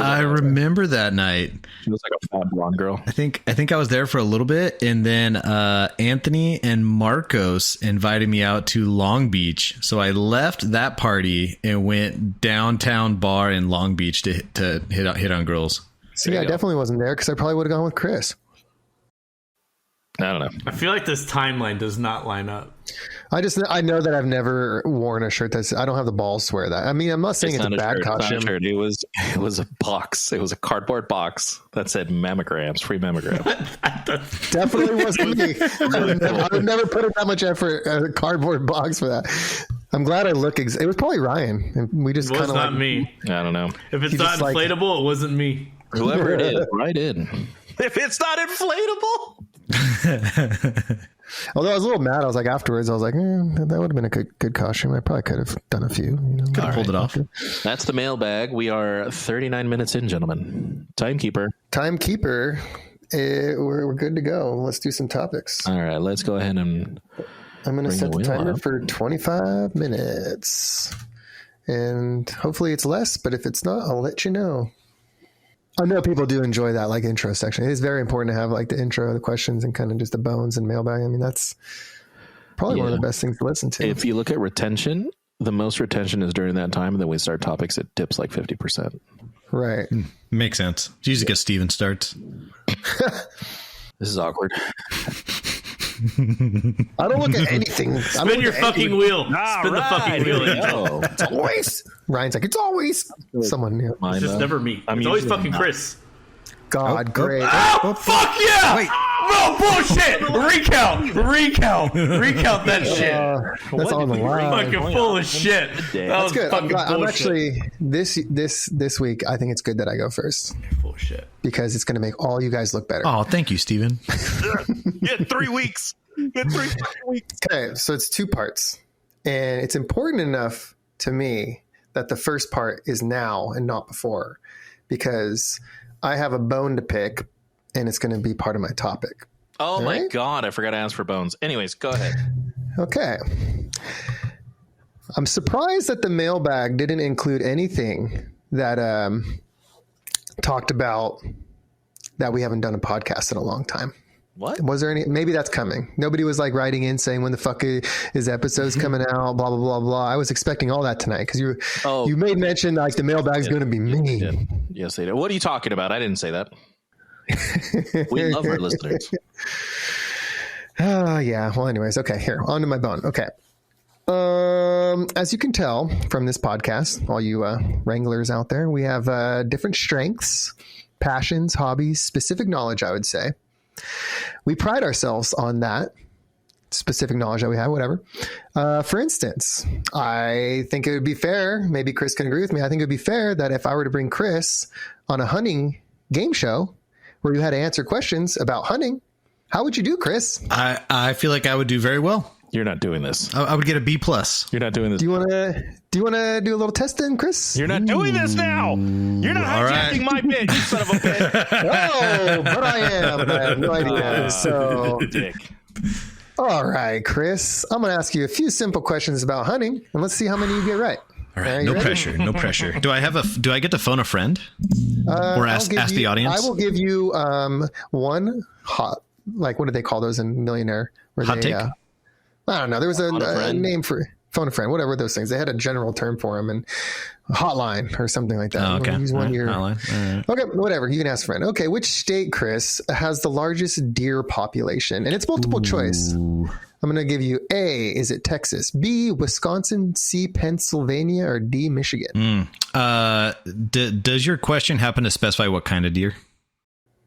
I remember that night. She was like a fat blonde girl. I think I was there for a little bit, and then Anthony and Marcos invited me out to Long Beach. So I left that party and went downtown bar in Long Beach to hit on girls. See, I definitely wasn't there because I probably would have gone with Chris. I don't know. I feel like this timeline does not line up. I know that I've never worn a shirt I don't have the balls to wear that. I mean, I'm not saying it's a bad costume. It's not a shirt. It was a box. It was a cardboard box that said mammograms, free mammogram. Definitely wasn't me. I would never put in that much effort a cardboard box for that. I'm glad I look. It was probably Ryan. And we just It was kind of not me. I don't know. If it's not inflatable, it wasn't me. Whoever it is, write in. If it's not inflatable. Although I was a little mad, I was like, afterwards, I was like, that would have been a good costume. I probably could have done a few. Could have pulled it off. That's the mailbag. We are 39 minutes in, gentlemen. Timekeeper. We're good to go. Let's do some topics. All right, let's go ahead and I'm going to set the timer for 25 minutes. And hopefully it's less, but if it's not, I'll let you know. I know people do enjoy that like intro section. It is very important to have like the intro, the questions, and kind of just the bones and mailbag. I mean, that's probably one of the best things to listen to. If you look at retention, the most retention is during that time, and then we start topics, it dips like 50%. Right. Makes sense. It's usually because Steven starts. This is awkward. I don't look at anything. Spin your fucking wheel. Spin the fucking wheel. It's always. Ryan's like, it's always someone new. It's just never me. It's always fucking Chris. God, great. Oh, fuck yeah! Wait. No, bullshit! Recount that shit. That's on the line. Fucking full of shit. That's good. I'm actually, this week, I think it's good that I go first. Bullshit. Because it's going to make all you guys look better. Oh, thank you, Steven. You had 3 weeks. Okay, so it's 2 parts. And it's important enough to me that the first part is now and not before. Because I have a bone to pick, and it's going to be part of my topic. Oh, all my God. I forgot to ask for bones. Anyways, go ahead. Okay. I'm surprised that the mailbag didn't include anything that talked about that we haven't done a podcast in a long time. What? Was there any? Maybe that's coming. Nobody was like writing in saying when the fuck is episodes coming out, blah, blah, blah, blah. I was expecting all that tonight because you made mention like the mailbag's going to be me. Yes, they did. What are you talking about? I didn't say that. We love our listeners. Yeah. Well, anyways, okay. Here, on to my bone. Okay. As you can tell from this podcast, all you wranglers out there, we have different strengths, passions, hobbies, specific knowledge, I would say. We pride ourselves on that specific knowledge that we have, whatever. For instance, I think it would be fair, maybe Chris can agree with me, I think it would be fair that if I were to bring Chris on a hunting game show where you had to answer questions about hunting, how would you do, Chris? I feel like I would do very well. You're not doing this. I would get a B+. You're not doing this. Do you want to do a little testing, Chris? You're not doing this now. You're not hijacking my bit, you son of a bitch. Oh, but I am. I have no idea. So, dick. All right, Chris. I'm going to ask you a few simple questions about hunting, and let's see how many you get right. All right, no pressure. No pressure. Do I get to phone a friend or ask the audience? I will give you one hot. Like, what do they call those in Millionaire? Hot take. I don't know. There was a name for phone a friend, whatever those things. They had a general term for them, and hotline or something like that. Oh, okay. Use one here. Right. Okay, whatever. You can ask a friend. Okay, which state, Chris, has the largest deer population? And it's multiple choice. I'm going to give you A, is it Texas? B, Wisconsin, C, Pennsylvania, or D, Michigan? Does your question happen to specify what kind of deer?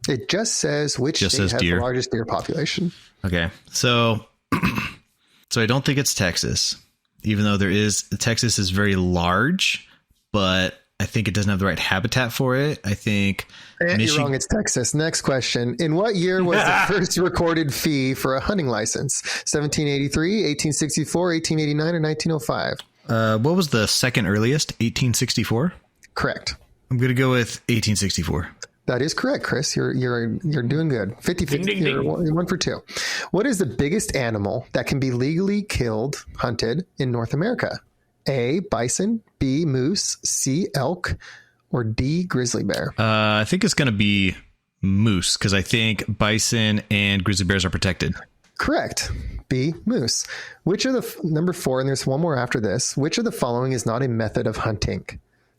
It just says which state has the largest deer population. Okay, so So I don't think it's Texas, even though Texas is very large, but I think it doesn't have the right habitat for it. I think You're wrong. It's Texas. Next question. In what year was the first recorded fee for a hunting license? 1783, 1864, 1889, or 1905? What was the second earliest? 1864? Correct. I'm going to go with 1864. That is correct, Chris. You're doing good. 50-50. You're 1 for 2. What is the biggest animal that can be legally killed, hunted in North America? A, bison, B, moose, C, elk, or D, grizzly bear? I think it's going to be moose, because I think bison and grizzly bears are protected. Correct. B, moose. Which of the number 4, and there's one more after this. Which of the following is not a method of hunting?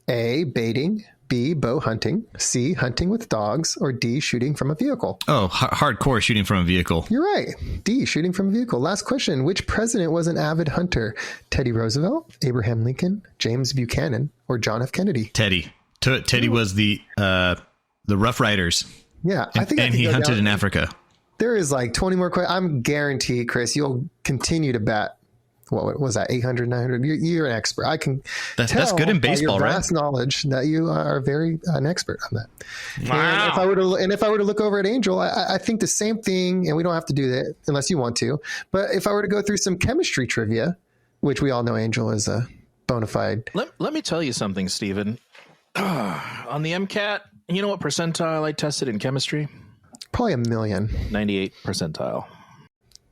A, baiting, B, bow hunting, C, hunting with dogs, or D, shooting from a vehicle? Oh, hardcore shooting from a vehicle. You're right. D, shooting from a vehicle. Last question. Which president was an avid hunter? Teddy Roosevelt, Abraham Lincoln, James Buchanan, or John F. Kennedy? Teddy. Teddy was the Rough Riders. Yeah. And he hunted in Africa. There is like 20 more questions. I'm guaranteed, Chris, you'll continue to bet. What was that? 800, 900? You're an expert. I can tell that's good in baseball, your right? vast knowledge that you are very an expert on that. Wow. And if I were to look over at Angel, I think the same thing, and we don't have to do that unless you want to. But if I were to go through some chemistry trivia, which we all know Angel is a bona fide. Let me tell you something, Stephen. On the MCAT, you know what percentile I tested in chemistry? Probably 1 million. 98 percentile.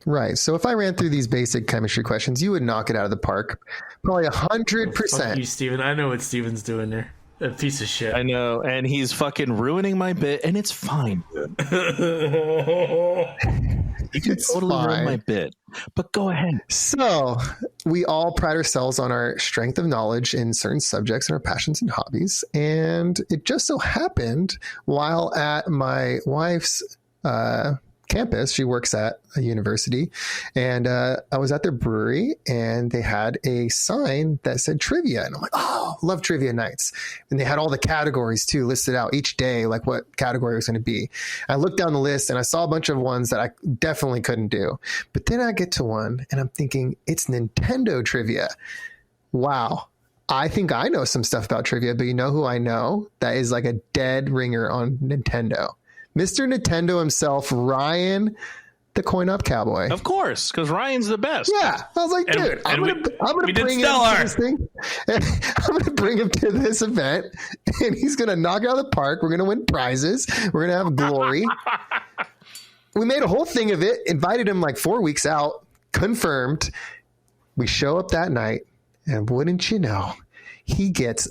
Right. So if I ran through these basic chemistry questions, you would knock it out of the park. Probably 100%. Fuck you, Steven. I know what Steven's doing there. A piece of shit. I know, and he's fucking ruining my bit, and it's fine. You can totally ruin my bit, but go ahead. So we all pride ourselves on our strength of knowledge in certain subjects and our passions and hobbies. And it just so happened while at my wife's campus, she works at a university, and I was at their brewery, and they had a sign that said trivia, and I'm like, oh, love trivia nights. And they had all the categories too listed out each day, like what category it was going to be. I looked down the list and I saw a bunch of ones that I definitely couldn't do, but then I get to one and I'm thinking it's Nintendo trivia. Wow. I think I know some stuff about trivia, but you know who I know that is like a dead ringer on Nintendo? Mr. Nintendo himself, Ryan, the CoinOp Cowboy. Of course, because Ryan's the best. Yeah, I was like, dude, I'm gonna bring him to this thing. I'm gonna bring him to this event, and he's gonna knock it out of the park. We're gonna win prizes. We're gonna have glory. We made a whole thing of it. Invited him like 4 weeks out. Confirmed. We show up that night, and wouldn't you know, he gets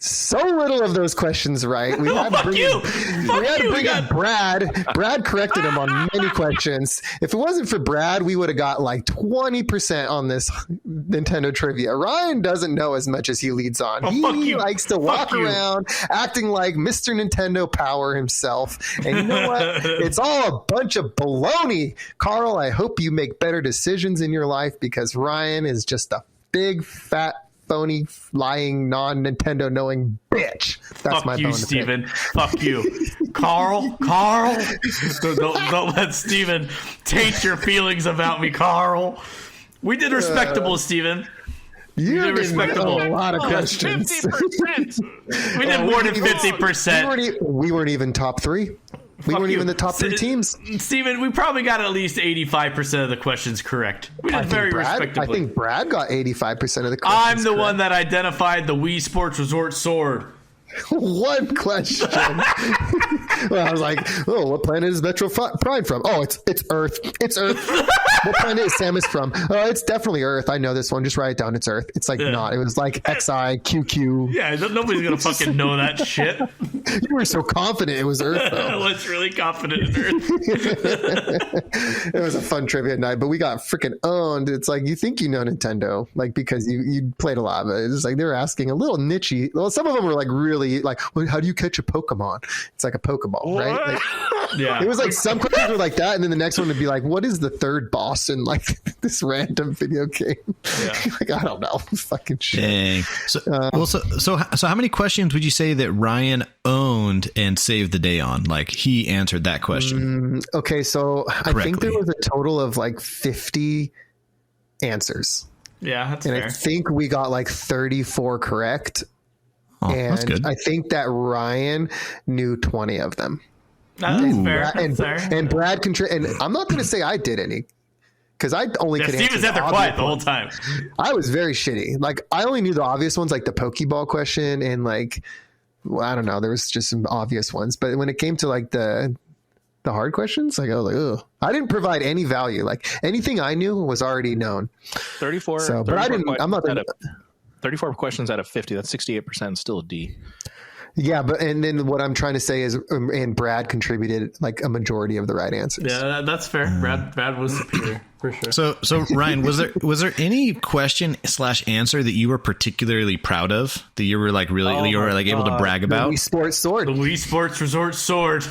so little of those questions right. We had to bring in Brad. Brad corrected him on many questions. If it wasn't for Brad, we would have got like 20% on this Nintendo trivia. Ryan doesn't know as much as he leads on. He likes to walk around acting like Mr. Nintendo Power himself. And you know what? It's all a bunch of baloney. Carl, I hope you make better decisions in your life, because Ryan is just a big, fat, phony, lying, non-Nintendo knowing bitch. That's Fuck my you, bone to Steven. pick. Fuck you. Carl. Don't let Steven taint your feelings about me, Carl. We did respectable, Steven. You did respectable. a lot of questions. 50%. We did more than 50%. We weren't even top 3. We weren't even the top 3 teams. Steven, we probably got at least 85% of the questions correct. We did very respectably. I think Brad got 85% of the questions I'm the correct. one that identified the Wii Sports Resort sword. One question. Well, I was like, oh, what planet is Metro Prime from? Oh, it's Earth. It's Earth. What planet is Samus from? Oh, it's definitely Earth. I know this one. Just write it down. It's Earth. It's like not. It was like XIQQ. Yeah, nobody's going to fucking know that shit. You were so confident it was Earth, though. I was really confident in Earth. It was a fun trivia night, but we got freaking owned. It's like, you think you know Nintendo, like, because you played a lot of it. It's like they were asking a little nichey. Well, some of them were like really like, well, how do you catch a Pokemon? It's like a Pokeball, right? Like, Yeah. it was like some questions were like that, and then the next one would be like, what is the third boss in like this random video game? Yeah. Like, I don't know. Fucking shit. Dang. So how many questions would you say that Ryan owned and saved the day on? Like, he answered that question. Okay, so I think there was a total of like 50 answers. Yeah, that's And fair. I think we got like 34 correct. Oh, that's good. I think that Ryan knew 20 of them. That's fair. And, That's fair. and Brad and I'm not going to say I did any, because I only could Steve answer was at the there quiet obvious the whole ones. time. I was very shitty. Like, I only knew the obvious ones, like the Pokeball question, and like, well, I don't know, there was just some obvious ones. But when it came to like the hard questions, like I was like, ugh. I didn't provide any value. Like, anything I knew was already known. 34. So, but I 34 didn't. I'm not. questions out of 34 questions out of 50. That's 68%. Still a D. Yeah, but and then what I'm trying to say is, and Brad contributed like a majority of the right answers. Yeah, that's fair. Brad was superior for sure. So Ryan, was there any question / answer that you were particularly proud of, that you were like really you were like able to brag The about? Wii Sports Sword. The Wii Sports Resort Sword.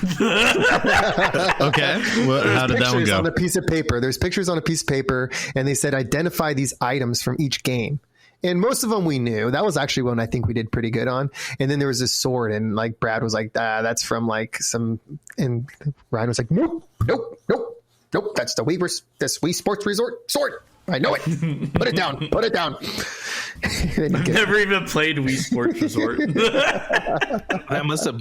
Okay, how did that one Pictures go? on a piece of paper. There's pictures on a piece of paper, and they said identify these items from each game. And most of them we knew. That was actually one I think we did pretty good on. And then there was this sword, and like Brad was like, that's from like some, and Ryan was like, nope. That's the Wii Sports Resort sword. I know it. Put it down. Put it down. Then you get- Never even played Wii Sports Resort. That must have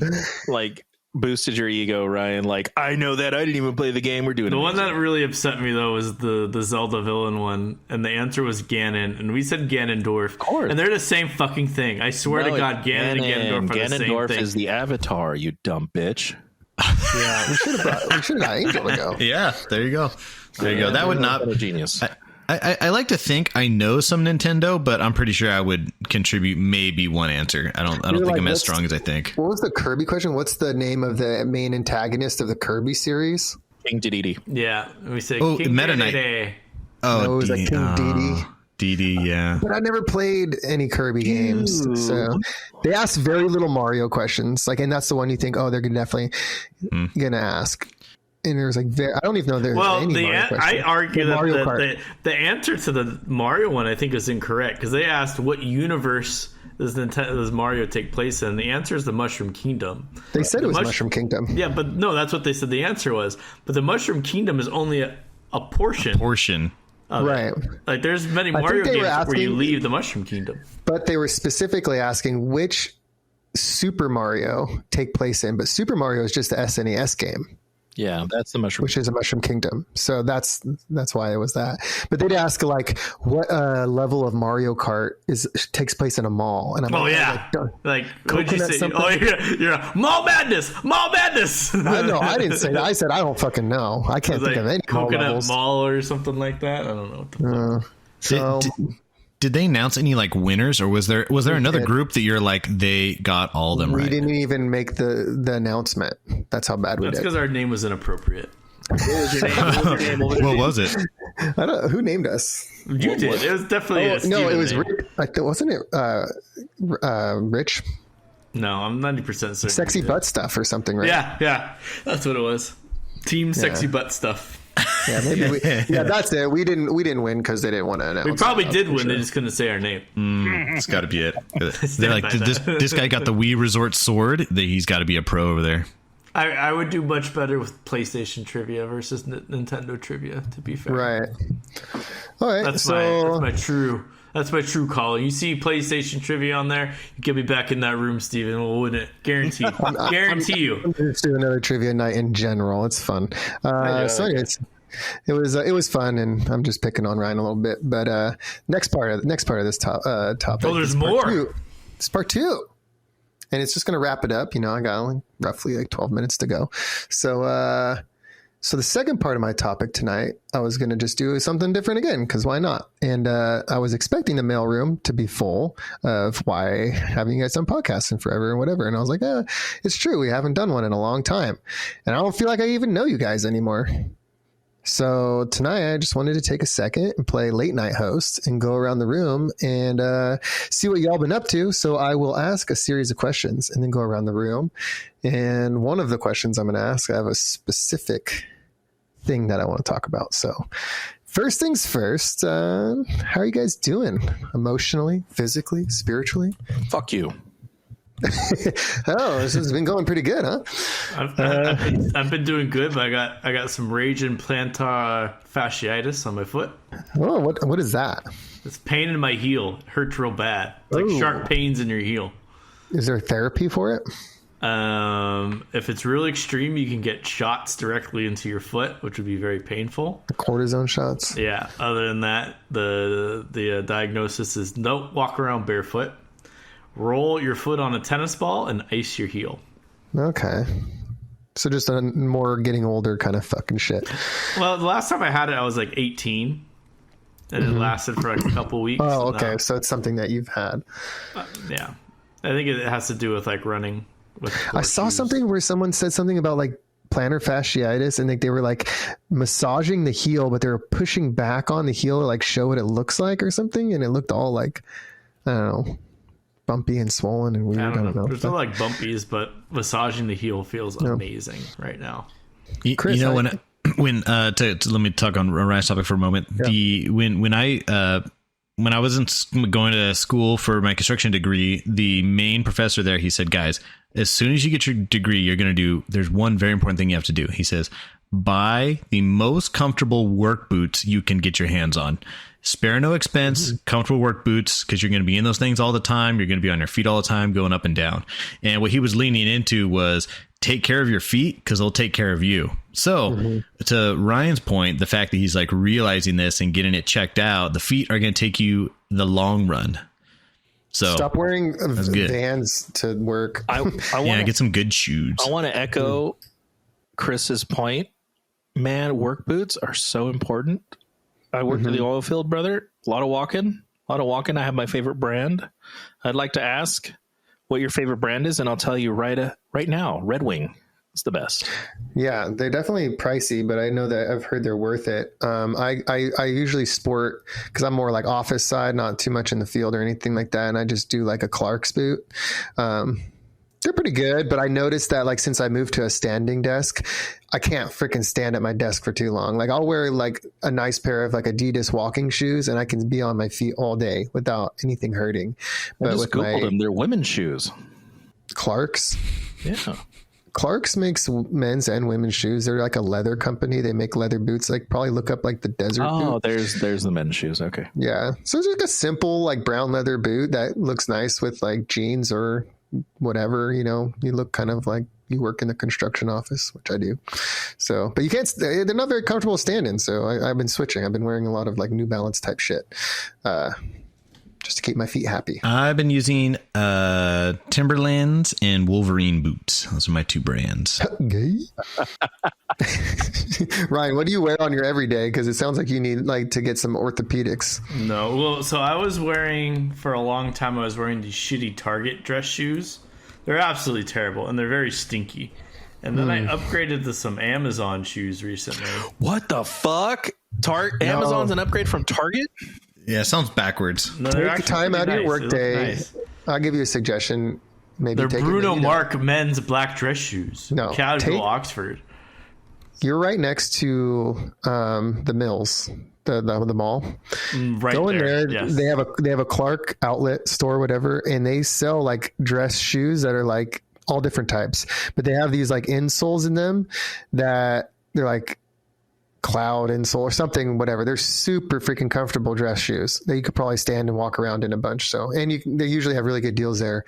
like boosted your ego, Ryan. Like, I know that. I didn't even play the game. We're doing The one amazing. that really upset me though was the Zelda villain one, and the answer was Ganon, and we said Ganondorf. Of course. and they're the same fucking thing. I swear to God, Ganon and Ganondorf are the same Ganondorf thing. is the Avatar, you dumb bitch. yeah, we should have got Angel to go. Yeah, there you go. There you go. That would not. What a genius. I like to think I know some Nintendo, but I'm pretty sure I would contribute maybe one answer. I don't think like, I'm as what's- strong as I think. What was the Kirby question? What's the name of the main antagonist of the Kirby series? King Dedede. Yeah, we say Oh, King Meta Knight. Dedede. Oh, No, it was like King Dedede. Dedede, yeah. But I never played any Kirby games, so they asked very little Mario questions. Like, and that's the one you think, oh, they're definitely gonna ask. And there's like, I don't even know there's Well, any Mario I question. argue The that Mario Kart. the answer to the Mario one I think is incorrect, because they asked what universe does Mario take place in. The answer is the Mushroom Kingdom. They said it was Mush- Mushroom Kingdom. Yeah, but no, that's what they said the answer was. But the Mushroom Kingdom is only a portion. Right. Like, there's many think Mario they were games where you asking- leave the Mushroom Kingdom. But they were specifically asking which Super Mario take place in. But Super Mario is just the SNES game, Yeah, that's the mushroom. which is a Mushroom Kingdom. So that's why it was that. But they'd ask like what level of Mario Kart takes place in a mall, and I'm Oh like, yeah, like what'd you Coconut say? something? Oh, you're Mall Madness. I know. I didn't say that. I said I don't fucking know. I can't think Like of any mall Coconut levels. Mall or something like that. I don't know what the fuck. So Did they announce any like winners, or was there another did. group that you're like they got all of them we right? didn't even make the announcement. That's how bad we That's did. because our name was inappropriate. What was your name? What was your name? What was your What name? was it? I don't know who named us. You did. It was definitely a No, Steven it was name. Rich. Like, wasn't it Rich? No, I'm 90% certain. Sexy you did. butt stuff or something, right? Yeah, that's what it was. Team Sexy Butt Stuff. Yeah, maybe yeah, that's it. We didn't win because they didn't want to announce. We probably it, did for win. sure. They just couldn't say our name. It's got to be it. They're like, by this guy got the Wii Resort Sword. He's got to be a pro over there. I would do much better with PlayStation trivia versus Nintendo trivia. To be fair, Right. All right. That's so my true calling. You see PlayStation trivia on there, you get me back in that room, Steven. We'll win it. Guarantee. Guarantee you. let's do another trivia night in general. It's fun. So anyways, it was fun, and I'm just picking on Ryan a little bit. But next part of this topic. Oh, there's is part more. two. It's part 2. And it's just going to wrap it up. You know, I got only roughly like 12 minutes to go. So, so the second part of my topic tonight, I was going to just do something different again, because why not? And I was expecting the mailroom to be full of why haven't you guys done podcasts in forever and whatever. And I was like, it's true. We haven't done one in a long time. And I don't feel like I even know you guys anymore. So tonight I just wanted to take a second and play late night host and go around the room and see what y'all been up to. So I will ask a series of questions and then go around the room. And one of the questions I'm going to ask, I have a specific thing that I want to talk about. So first things first, how are you guys doing? Emotionally, physically, spiritually? Fuck you. Oh, this has been going pretty good, huh? I've been doing good, but I got some rage and plantar fasciitis on my foot. Oh, what is that? It's pain in my heel. It hurts real bad. It's like Ooh. sharp pains in your heel. Is there therapy for it? If it's really extreme, you can get shots directly into your foot, which would be very painful. The cortisone shots? Yeah. Other than that, the diagnosis is nope. Walk around barefoot. Roll your foot on a tennis ball and ice your heel. Okay. So just a more getting older kind of fucking shit. Well, the last time I had it, I was like 18. And it lasted for like a couple weeks. Oh, okay. So it's something that you've had. Yeah. I think it has to do with like running. I saw something where someone said something about like plantar fasciitis, and like they were like massaging the heel, but they were pushing back on the heel to like show what it looks like or something. And it looked all like, I don't know, bumpy and swollen and weird. I don't know. There's no like bumpies, but massaging the heel feels amazing right now. Chris, let me talk on Ryan's topic for a moment. Yeah. When I wasn't going to school for my construction degree, the main professor there, he said, guys, as soon as you get your degree, there's one very important thing you have to do. He says, buy the most comfortable work boots you can get your hands on. Spare no expense, comfortable work boots, because you're going to be in those things all the time. You're going to be on your feet all the time, going up and down. And what he was leaning into was take care of your feet because they'll take care of you. So to Ryan's point, the fact that he's like realizing this and getting it checked out, the feet are going to take you the long run. So stop wearing Vans to work. I wanna, get some good shoes. I want to echo Chris's point. Man, work boots are so important. I worked in the oil field, brother. A lot of walking. I have my favorite brand. I'd like to ask what your favorite brand is, and I'll tell you right now, Red Wing is the best. Yeah, they're definitely pricey, but I know that I've heard they're worth it. I usually sport because I'm more like office side, not too much in the field or anything like that, and I just do like a Clark's boot. They're pretty good, but I noticed that like since I moved to a standing desk, I can't freaking stand at my desk for too long. Like I'll wear like a nice pair of like Adidas walking shoes and I can be on my feet all day without anything hurting. But with Googled them, they're women's shoes. Clark's? Yeah. Clark's makes men's and women's shoes. They're like a leather company. They make leather boots. Like probably look up like the desert boot. Oh, there's the men's shoes. Okay. Yeah. So it's like a simple like brown leather boot that looks nice with like jeans or whatever, you know, you look kind of like you work in the construction office, which I do. So, but you can't, they're not very comfortable standing. So I've been switching. I've been wearing a lot of like New Balance type shit, just to keep my feet happy. I've been using Timberlands and Wolverine boots. Those are my two brands. Gay. Ryan, what do you wear on your everyday? Because it sounds like you need like to get some orthopedics. No, well, so I was wearing for a long time. I was wearing these shitty Target dress shoes. They're absolutely terrible and they're very stinky. And then I upgraded to some Amazon shoes recently. What the fuck? Amazon's an upgrade from Target? Yeah, it sounds backwards. No, take time out of your work day. Nice. I'll give you a suggestion. Maybe they're Bruno Mars men's black dress shoes. No, casual Oxford. You're right next to the Mills, the mall. Right. Go in there. Yes. They have a Clark outlet store, whatever, and they sell like dress shoes that are like all different types. But they have these like insoles in them that they're like cloud insole or something, whatever. They're super freaking comfortable dress shoes that you could probably stand and walk around in a bunch. So, and they usually have really good deals there.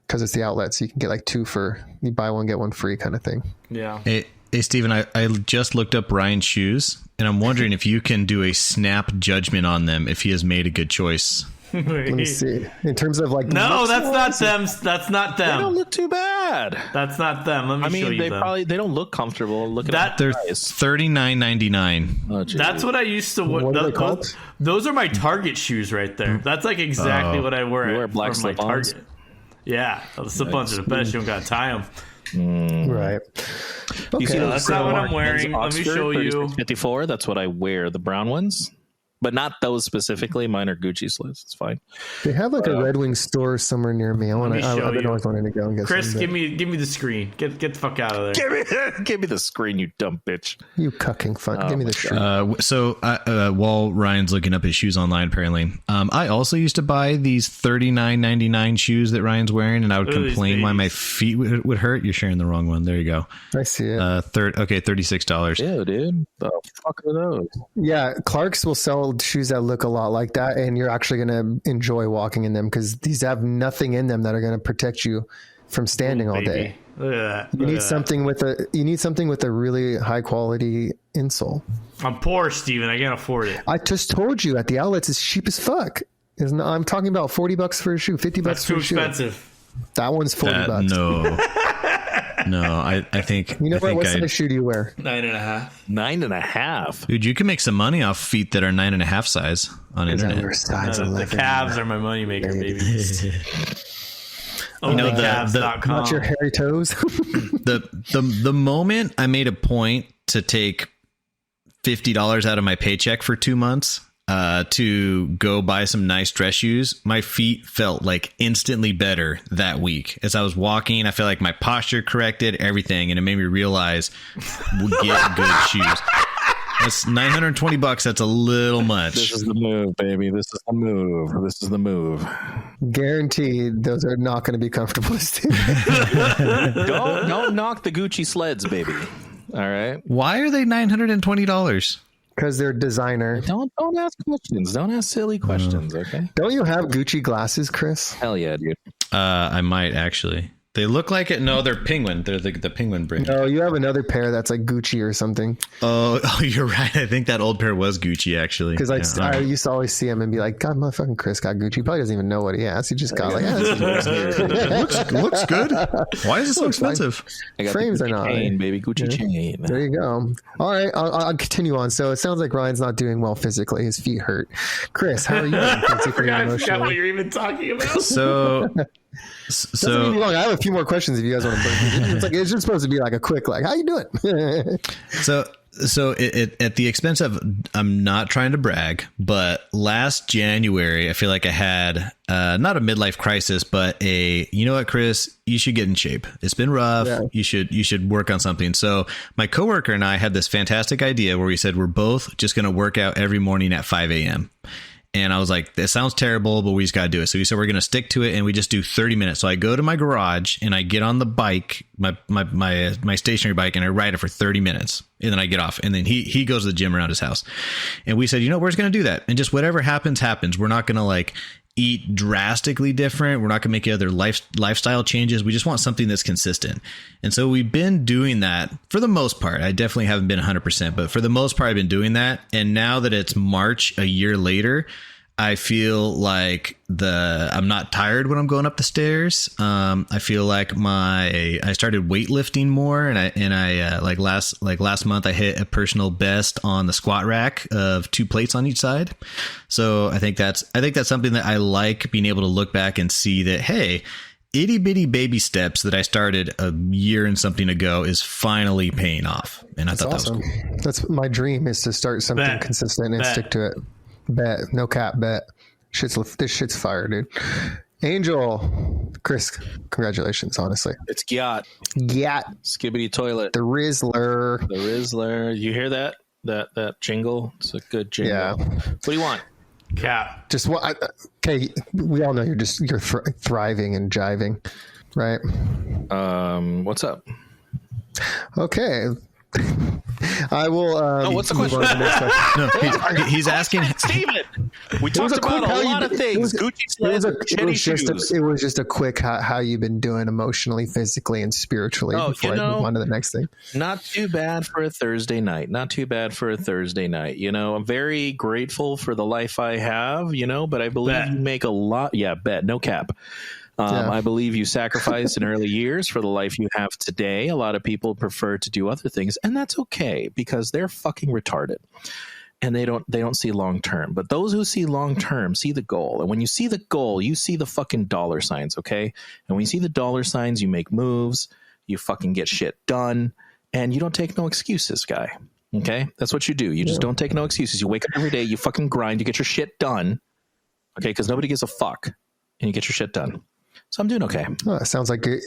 Because it's the outlet, so you can get like you buy one, get one free kind of thing. Yeah. Hey Steven, I just looked up Ryan's shoes, and I'm wondering if you can do a snap judgment on them if he has made a good choice. Let me see. In terms of like, no, that's not them. That's not them. They don't look too bad. That's not them. Let me show you them. They don't look comfortable. Look at that. They're $39.99. Oh, that's what I used to wear. What are they called? Those are my Target shoes right there. That's like exactly what I wear. You wear black from my Target. Yeah, the slip-ons are the best. You don't got to tie them. Right. Okay. That's not what I'm wearing. Let me show you. 54. That's what I wear. The brown ones. but not those specifically. Mine are Gucci slides. It's fine. They have like a Red Wing store somewhere near me. I've been always wanting to go and get Chris, some. give me the screen. Get the fuck out of there. Give me the screen, you dumb bitch. You cucking fuck. Give me the shirt. So while Ryan's looking up his shoes online, apparently, I also used to buy these $39.99 shoes that Ryan's wearing, and I would complain why my feet would hurt. You're sharing the wrong one. There you go. I see it. $36. Yeah, dude. The fuck are those? Yeah, Clark's will sell shoes that look a lot like that, and you're actually going to enjoy walking in them because these have nothing in them that are going to protect you from standing all day. Look at that. You need something with a really high quality insole. I'm poor, Steven. I can't afford it. I just told you at the outlets it's cheap as fuck. I'm talking about $40 for a shoe, $50 That's for too a shoe. expensive. That one's $40. No, I think. You know what size shoe do you wear? 9.5. 9.5. Dude, you can make some money off feet that are 9.5 size on internet. The calves are my moneymaker, baby. Onlycalves.com. Not your hairy toes. The moment I made a point to take $50 out of my paycheck for 2 months to go buy some nice dress shoes, my feet felt like instantly better that week. As I was walking, I felt like my posture corrected, everything, and it made me realize we get good shoes. That's $920. That's a little much. This is the move, baby. This is the move. Guaranteed, those are not going to be comfortable to stay. Don't knock the Gucci sleds, baby. All right. Why are they $920? Because they're designer. Don't ask questions. Don't ask silly questions. Okay. Don't you have Gucci glasses, Chris? Hell yeah, dude. I might actually. They look like it. No, they're penguin. They're the penguin brand. No, you have another pair that's like Gucci or something. Oh, you're right. I think that old pair was Gucci actually. Because I used to always see him and be like, God, motherfucking Chris got Gucci. He probably doesn't even know what he has. He just got like, this is looks good. Why is it so expensive? I got Frames the are not. chain, baby. Gucci chain. There you go. All right, I'll continue on. So it sounds like Ryan's not doing well physically. His feet hurt. Chris, how are you doing physically and I forgot what emotionally? you're even talking about. So Doesn't get me wrong, I have a few more questions if you guys want to. It's just supposed to be like a quick, like, how you doing? So at the expense of, I'm not trying to brag, but last January, I feel like I had not a midlife crisis, but you know what, Chris, you should get in shape. It's been rough. Yeah. You should work on something. So my coworker and I had this fantastic idea where we said, we're both just going to work out every morning at 5 a.m. And I was like, this sounds terrible, but we just got to do it. So we said, we're going to stick to it. And we just do 30 minutes. So I go to my garage and I get on the bike, my stationary bike, and I ride it for 30 minutes. And then I get off. And then he goes to the gym around his house. And we said, we're just going to do that. And just whatever happens, happens. We're not going to like eat drastically different. We're not going to make other lifestyle changes. We just want something that's consistent. And so we've been doing that for the most part. I definitely haven't been 100%, but for the most part, I've been doing that. And now that it's March, a year later, I feel like I'm not tired when I'm going up the stairs. I feel like I started weightlifting more, and I like last month I hit a personal best on the squat rack of 2 plates on each side. So I think that's something that I like, being able to look back and see that, hey, itty bitty baby steps that I started a year and something ago is finally paying off. And I thought awesome. That was cool. That's my dream, is to start something consistent and stick to it. Bet. No cap. Bet. This shit's fire, dude. Angel. Chris, congratulations, honestly. It's Gyat. Skibbity toilet. The Rizzler. You hear that? That jingle? It's a good jingle. Yeah. What do you want? Cap. Just what? Okay, we all know you're thriving and jiving, right? What's up? Okay. I will. What's the question? No, he's asking. Steven, we talked about a lot of things. Gucci sleds, it was just a quick how you've been doing emotionally, physically, and spiritually before I move on to the next thing. Not too bad for a Thursday night. I'm very grateful for the life I have, but I believe you make a lot. Yeah, bet. No cap. I believe you sacrificed in early years for the life you have today. A lot of people prefer to do other things, and that's okay because they're fucking retarded and they don't see long term. But those who see long term see the goal. And when you see the goal, you see the fucking dollar signs, okay? And when you see the dollar signs, you make moves, you fucking get shit done, and you don't take no excuses, guy. Okay, that's what you do. You just don't take no excuses. You wake up every day, you fucking grind, you get your shit done. Okay, because nobody gives a fuck, and you get your shit done. So I'm doing okay. Oh, it sounds like you're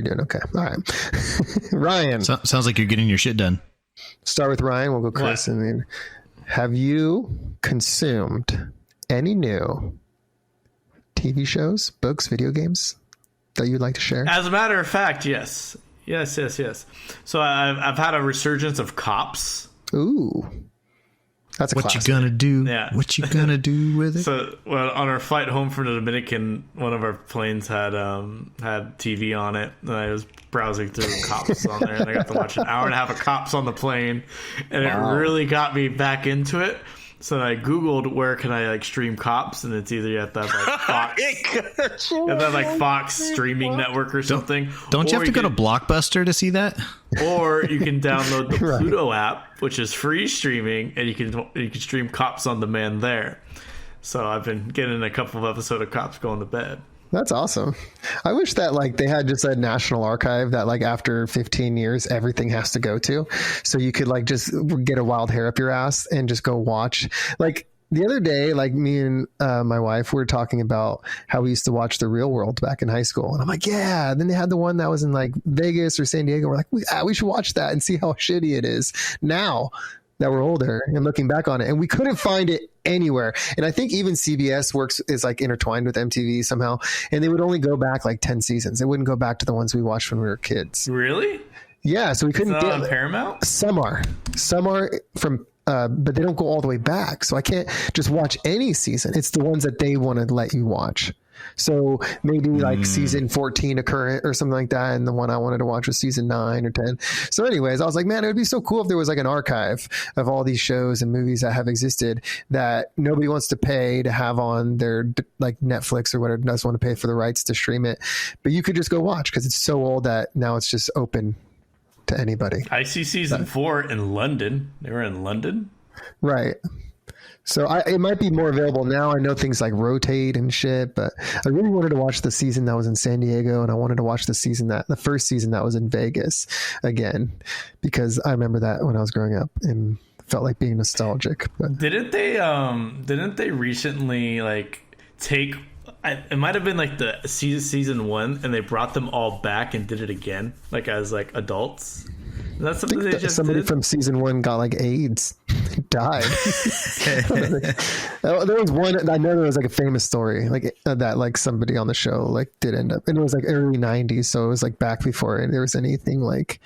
doing okay. All right, Ryan. Sounds like you're getting your shit done. Start with Ryan. We'll go Chris, and then have you consumed any new TV shows, books, video games that you'd like to share? As a matter of fact, yes. So I've had a resurgence of Cops. Ooh, that's a what classic. you gonna do? Yeah. What you gonna do with it? So, well, on our flight home from the Dominican, one of our planes had TV on it, and I was browsing through Cops on there, and I got to watch an hour and a half of Cops on the plane, and it really got me back into it. So I Googled where can I like stream Cops, and it's either you have to have like Fox, you have to have like Fox streaming network or something. Don't you have to go to Blockbuster to see that? Or you can download the Pluto app, which is free streaming, and you can stream Cops on demand there. So I've been getting a couple of episodes of Cops going to bed. That's awesome. I wish that like they had just a national archive that like after 15 years, everything has to go to. So you could like just get a wild hair up your ass and just go watch. Like the other day, like me and my wife were talking about how we used to watch The Real World back in high school. And I'm like, yeah. Then they had the one that was in like Vegas or San Diego. We're like, we should watch that and see how shitty it is now that we're older and looking back on it. And we couldn't find it anywhere. And I think even CBS is like intertwined with MTV somehow. And they would only go back like 10 seasons. They wouldn't go back to the ones we watched when we were kids. Really? Yeah. So we couldn't get on get Paramount. Some are from, but they don't go all the way back. So I can't just watch any season. It's the ones that they want to let you watch. So maybe like season 14 current or something like that. And the one I wanted to watch was season 9 or 10. So anyways, I was like, man, it would be so cool if there was like an archive of all these shows and movies that have existed that nobody wants to pay to have on their like Netflix or whatever, doesn't want to pay for the rights to stream it. But you could just go watch because it's so old that now it's just open to anybody. I see season 4 in London. They were in London. Right. So it might be more available now. I know things like rotate and shit, but I really wanted to watch the season that was in San Diego, and I wanted to watch the first season that was in Vegas again, because I remember that when I was growing up and felt like being nostalgic. But didn't they recently like take? It might have been like the season 1, and they brought them all back and did it again, like as like adults. That's something they just somebody did? from season 1 got like AIDS, died. There was one. I know there was like a famous story like that, like somebody on the show like did end up, and it was like early 90s, so it was like back before there was anything like.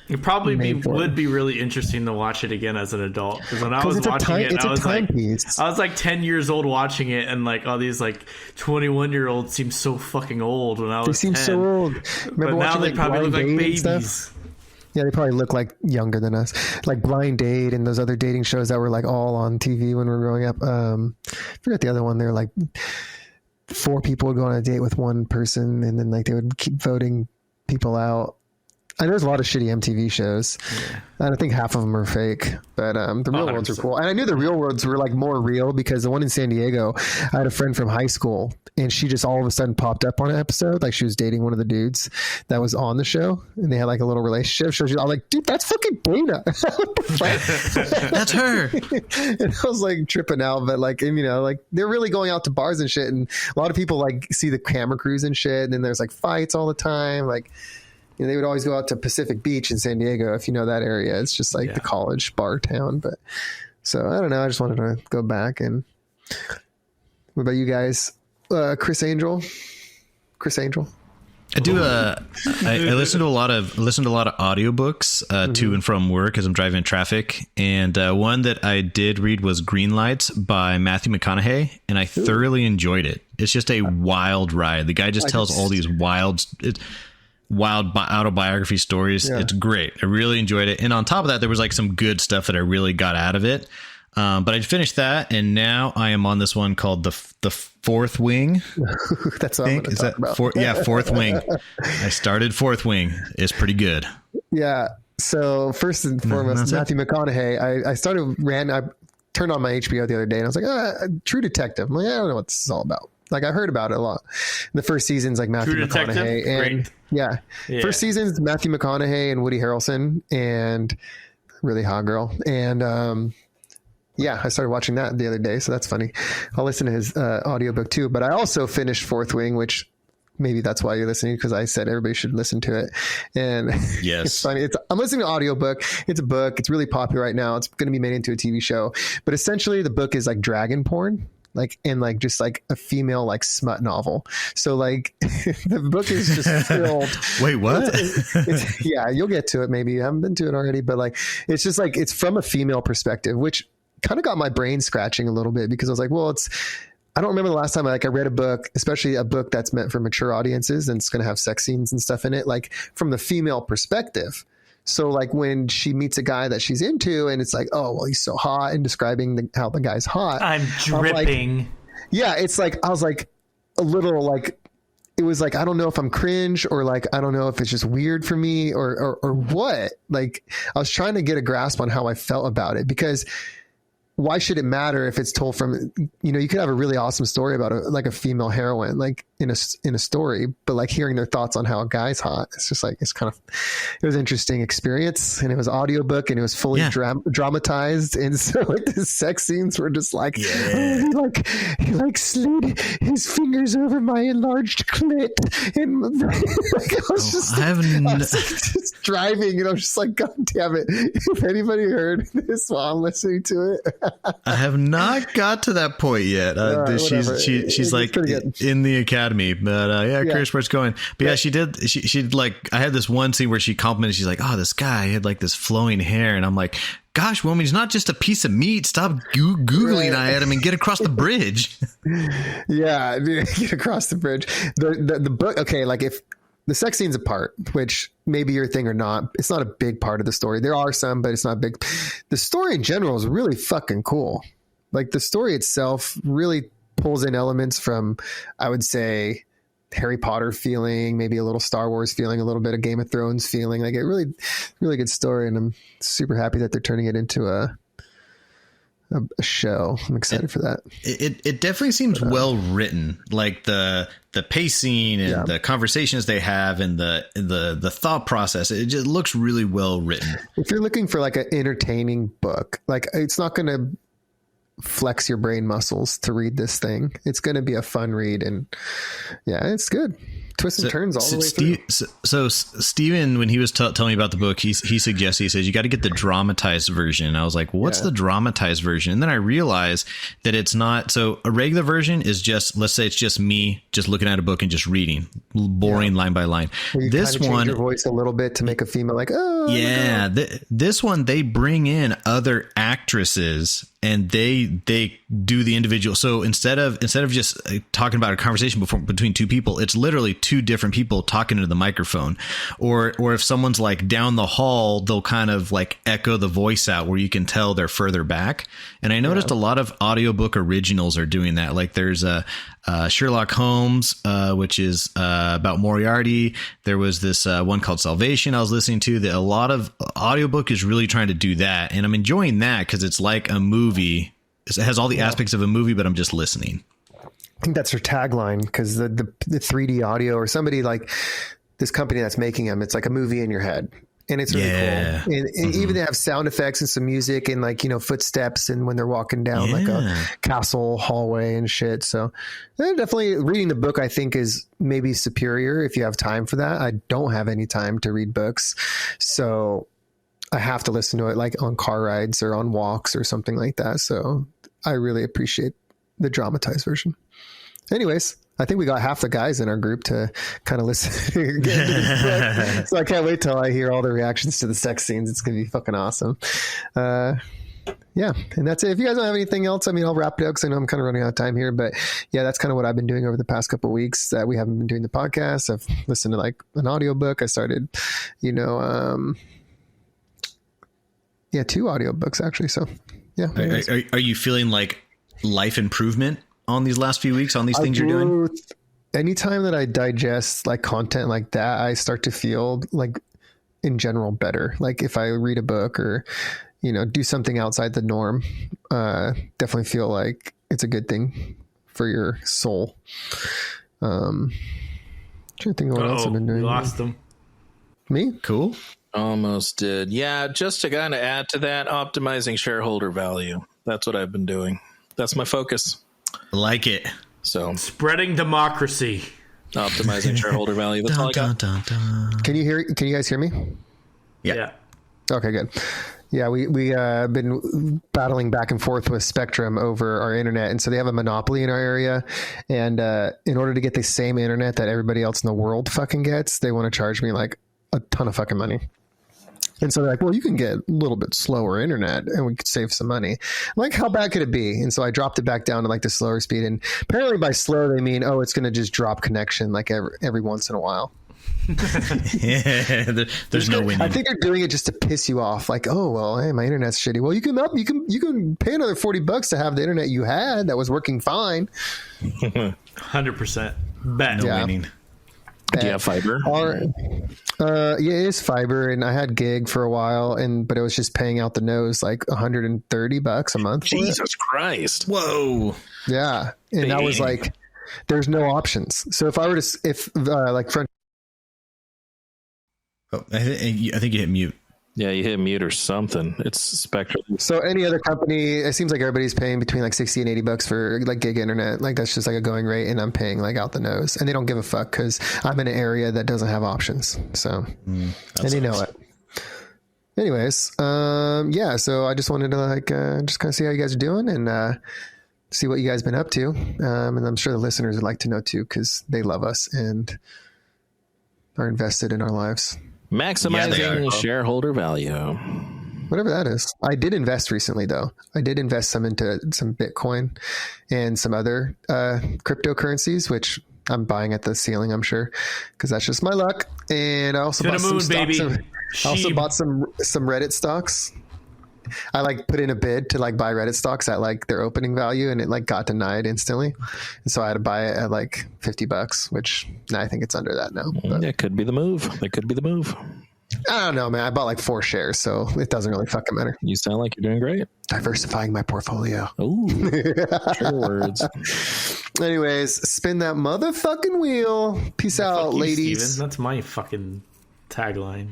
It probably would be really interesting to watch it again as an adult, because when I was watching it, I was like 10 years old watching it, and like all these like 21-year-olds seem so fucking old when I was. They seem 10. so old. But now they probably look like babies. Yeah, they probably look like younger than us, like Blind Date and those other dating shows that were like all on TV when we were growing up. I forget the other one. They're like 4 people would go on a date with one person, and then like they would keep voting people out. I know there's a lot of shitty MTV shows. Yeah. And I think half of them are fake, but the real worlds are cool. And I knew the real worlds were like more real because the one in San Diego, I had a friend from high school, and she just all of a sudden popped up on an episode. Like she was dating one of the dudes that was on the show, and they had like a little relationship. So I was like, dude, that's fucking Dana. That's her. And I was like tripping out, but like, you know, like they're really going out to bars and shit. And a lot of people like see the camera crews and shit. And then there's like fights all the time. Like, you know, they would always go out to Pacific Beach in San Diego. If you know that area, it's just like the college bar town. But so I don't know. I just wanted to go back. And what about you guys? Chris Angel. I do. I listen to a lot of audiobooks to and from work as I'm driving in traffic. And one that I did read was Green Lights by Matthew McConaughey, and I thoroughly enjoyed it. It's just a wild ride. The guy just tells all these wild autobiography stories. It's great. I really enjoyed it. And on top of that, there was like some good stuff that I really got out of it. But I finished that, and now I am on this one called the Fourth Wing. That's what I'm going to talk about. Fourth Wing. I started Fourth Wing. It's pretty good. Yeah. So first and foremost, Matthew McConaughey. I turned on my HBO the other day, and I was like, True Detective. I'm like, I don't know what this is all about. Like I heard about it a lot. The first season's like Matthew McConaughey, and first season's Matthew McConaughey and Woody Harrelson, and really hot girl. And yeah, I started watching that the other day, so that's funny. I'll listen to his audiobook too. But I also finished Fourth Wing, which maybe that's why you're listening, because I said everybody should listen to it. And Yes. it's funny. I'm listening to an audiobook. It's a book. It's really popular right now. It's going to be made into a TV show. But essentially the book is like dragon porn. Like, and like just like a female like smut novel. So like the book is just filled. Wait, what? Yeah, you'll get to it. Maybe you haven't been to it already, but like, it's just like, it's from a female perspective, which kind of got my brain scratching a little bit, because I was like, well, I don't remember the last time I read a book, especially a book that's meant for mature audiences and it's going to have sex scenes and stuff in it, like from the female perspective. So like when she meets a guy that she's into and it's like, oh, well, he's so hot, and describing how the guy's hot. I'm dripping. Like, yeah. It's like, I was like a little like, it was like, I don't know if I'm cringe or like, I don't know if it's just weird for me or what. Like I was trying to get a grasp on how I felt about it, because why should it matter if it's told from, you could have a really awesome story about a female heroine, like in a story, but like hearing their thoughts on how a guy's hot, it's just like, it was an interesting experience, and it was audiobook and it was fully dramatized. And so like the sex scenes were just like, oh, he slid his fingers over my enlarged clit. And like, I was just driving, and I was just like, God damn it. If anybody heard this while I'm listening to it. I have not got to that point yet. She's like in the academy, but curious where it's going. But yeah, she did. She like, I had this one scene where she complimented. She's like, oh, this guy had like this flowing hair, and I'm like, gosh, woman, he's not just a piece of meat. Stop googling at him and get across the bridge. Yeah, get across the bridge. The book. Okay, like if the sex scenes apart, which maybe your thing or not, it's not a big part of the story. There are some, but it's not big. The story in general is really fucking cool. Like the story itself really pulls in elements from, I would say, Harry Potter feeling, maybe a little Star Wars feeling, a little bit of Game of Thrones feeling. Like it really, really good story. And I'm super happy that they're turning it into a show. I'm excited for that. It definitely seems well written, like the pacing and the conversations they have and the thought process. It just looks really well written. If you're looking for like an entertaining book, like it's not going to flex your brain muscles to read this thing. It's going to be a fun read, and yeah, it's good. Twists and turns all the way through. So Steven, when he was telling me about the book, he suggested, he says, you got to get the dramatized version. And I was like, well, what's the dramatized version? And then I realized that it's not. So a regular version is just, let's say it's just me just looking at a book and just reading, boring line by line. This one, change your voice a little bit to make a female like, oh yeah. This one, they bring in other actresses and they do the individual. So instead of just talking about a conversation between two people, it's literally two different people talking into the microphone. Or if someone's like down the hall, they'll kind of like echo the voice out where you can tell they're further back. And I noticed a lot of audiobook originals are doing that. Like there's a Sherlock Holmes, which is about Moriarty. There was this one called Salvation I was listening to. That a lot of audiobook is really trying to do that, and I'm enjoying that because it's like a movie. It has all the aspects of a movie, but I'm just listening. I think that's her tagline, because the 3D audio, or somebody like this company that's making them, it's like a movie in your head. And it's really cool. And even they have sound effects and some music and like, footsteps, and when they're walking down like a castle hallway and shit. So definitely reading the book, I think, is maybe superior if you have time for that. I don't have any time to read books, so I have to listen to it like on car rides or on walks or something like that. So I really appreciate the dramatized version. Anyways, I think we got half the guys in our group to kind of listen. So I can't wait till I hear all the reactions to the sex scenes. It's going to be fucking awesome. Yeah. And that's it. If you guys don't have anything else, I mean, I'll wrap it up because I know I'm kind of running out of time here, but yeah, that's kind of what I've been doing over the past couple of weeks that we haven't been doing the podcast. I've listened to like an audiobook. I started, 2 audiobooks actually. So yeah. Are you feeling like life improvement on these last few weeks on these things you're doing? Anytime that I digest like content like that, I start to feel like in general better. Like if I read a book or, do something outside the norm, definitely feel like it's a good thing for your soul. Trying to think of what else I've been doing. You lost them. Me? Cool. Almost did. Yeah, just to kind of add to that, optimizing shareholder value. That's what I've been doing. That's my focus. Like it. So Spreading democracy. optimizing shareholder value. That's all I got. Can you guys hear me? Yeah. Okay, good. Yeah, we been battling back and forth with Spectrum over our internet, and so they have a monopoly in our area. And in order to get the same internet that everybody else in the world fucking gets, they want to charge me like a ton of fucking money. And so they're like, well, you can get a little bit slower internet and we could save some money. I'm like, how bad could it be? And so I dropped it back down to like the slower speed. And apparently by slow, they mean, oh, it's going to just drop connection like every once in a while. Yeah, there's no winning. I think they're doing it just to piss you off. Like, oh, well, hey, my internet's shitty. Well, you can pay another $40 to have the internet you had that was working fine. 100%. Bet. No winning. Do you have fiber? Yeah, it is fiber, and I had gig for a while, but it was just paying out the nose like $130 a month. Jesus Christ! Whoa. Yeah, and that was like, there's no options. So if I were to, like front. Oh, I think you hit mute. Yeah, you hit mute or something. It's Spectrum. So any other company, it seems like everybody's paying between like $60 and $80 for like gig internet. Like that's just like a going rate, and I'm paying like out the nose, and they don't give a fuck because I'm in an area that doesn't have options. So, and you know it. Anyways, yeah. So I just wanted to like just kind of see how you guys are doing and see what you guys been up to. And I'm sure the listeners would like to know too because they love us and are invested in our lives. Maximizing shareholder value. Whatever that is. I did invest recently, though. I did invest some into some Bitcoin and some other cryptocurrencies, which I'm buying at the ceiling, I'm sure, because that's just my luck. And I also bought some stocks. I also bought some Reddit stocks. I like put in a bid to like buy Reddit stocks at like their opening value, and it like got denied instantly. And so I had to buy it at like $50, which I think it's under that now. But It could be the move. It could be the move. I don't know, man. I bought like 4 shares, so it doesn't really fucking matter. You sound like you're doing great. Diversifying my portfolio. Ooh, trigger words. Anyways, spin that motherfucking wheel. Peace out, you, ladies. Steven. That's my fucking tagline.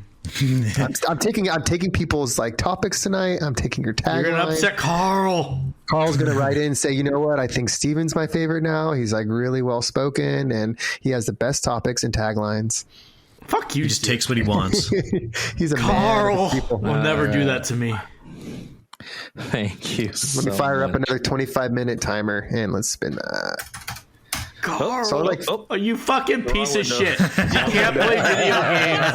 I'm taking people's like topics tonight. I'm taking your tagline. You're gonna upset Carl. Carl's gonna write in and say, you know what? I think Steven's my favorite now. He's like really well spoken, and he has the best topics and taglines. Fuck you. He just takes what he wants. He's a Carl. man of people. Will never do that to me. Thank you. Let me fire up another 25-minute timer and let's spin that. Carl, So like, you fucking piece of shit. You can't play video games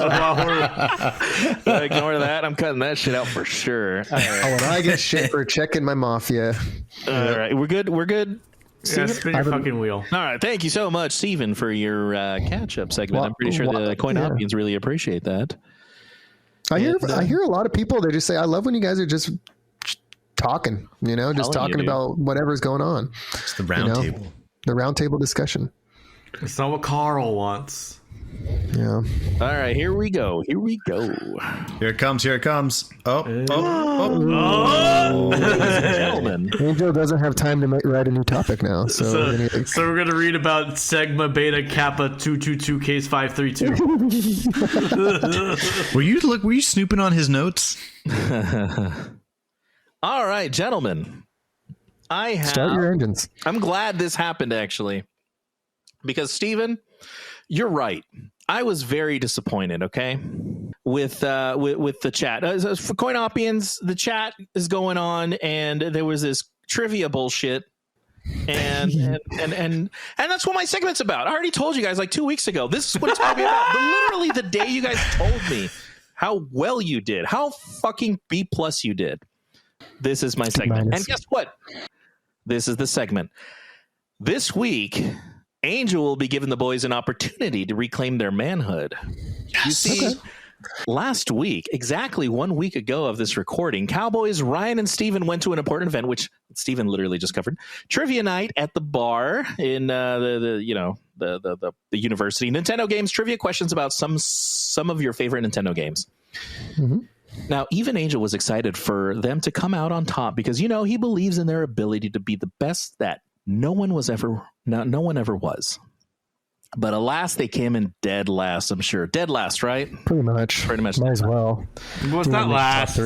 while Ignore that. I'm cutting that shit out for sure. All right. when I get shit for checking my mafia. All right. We're good. We're good. yeah, spin your fucking wheel. All right. Thank you so much, Steven, for your catch-up segment. I'm pretty sure the CoinOpians really appreciate that. I hear a lot of people, they just say, I love when you guys are just talking, just talking about whatever's going on. It's the round table. The round table discussion. It's not what Carl wants. Yeah. All right. Here we go. Here it comes. Oh. Gentlemen. Angel doesn't have time to write a new topic now. So we're going to read about Sigma Beta Kappa 222 Case 532. Were you snooping on his notes? All right, gentlemen. Start your engines. I'm glad this happened, actually, because Steven, you're right. I was very disappointed, okay, with the chat. For CoinOpians, the chat is going on, and there was this trivia bullshit, and that's what my segment's about. I already told you guys like 2 weeks ago. This is what it's going to be about. Literally the day you guys told me how well you did, how fucking B+ you did. This is my segment, and guess what? This is the segment. This week, Angel will be giving the boys an opportunity to reclaim their manhood. Yes. You see, last week, exactly 1 week ago of this recording, Cowboys, Ryan, and Steven went to an important event, which Steven literally just covered. Trivia night at the bar in the university. Nintendo games, trivia questions about some of your favorite Nintendo games. Mm-hmm. Now, even Angel was excited for them to come out on top because, he believes in their ability to be the best that no one ever was. But alas, they came in dead last, I'm sure. Dead last, right? Pretty much. Might as well. What's that last?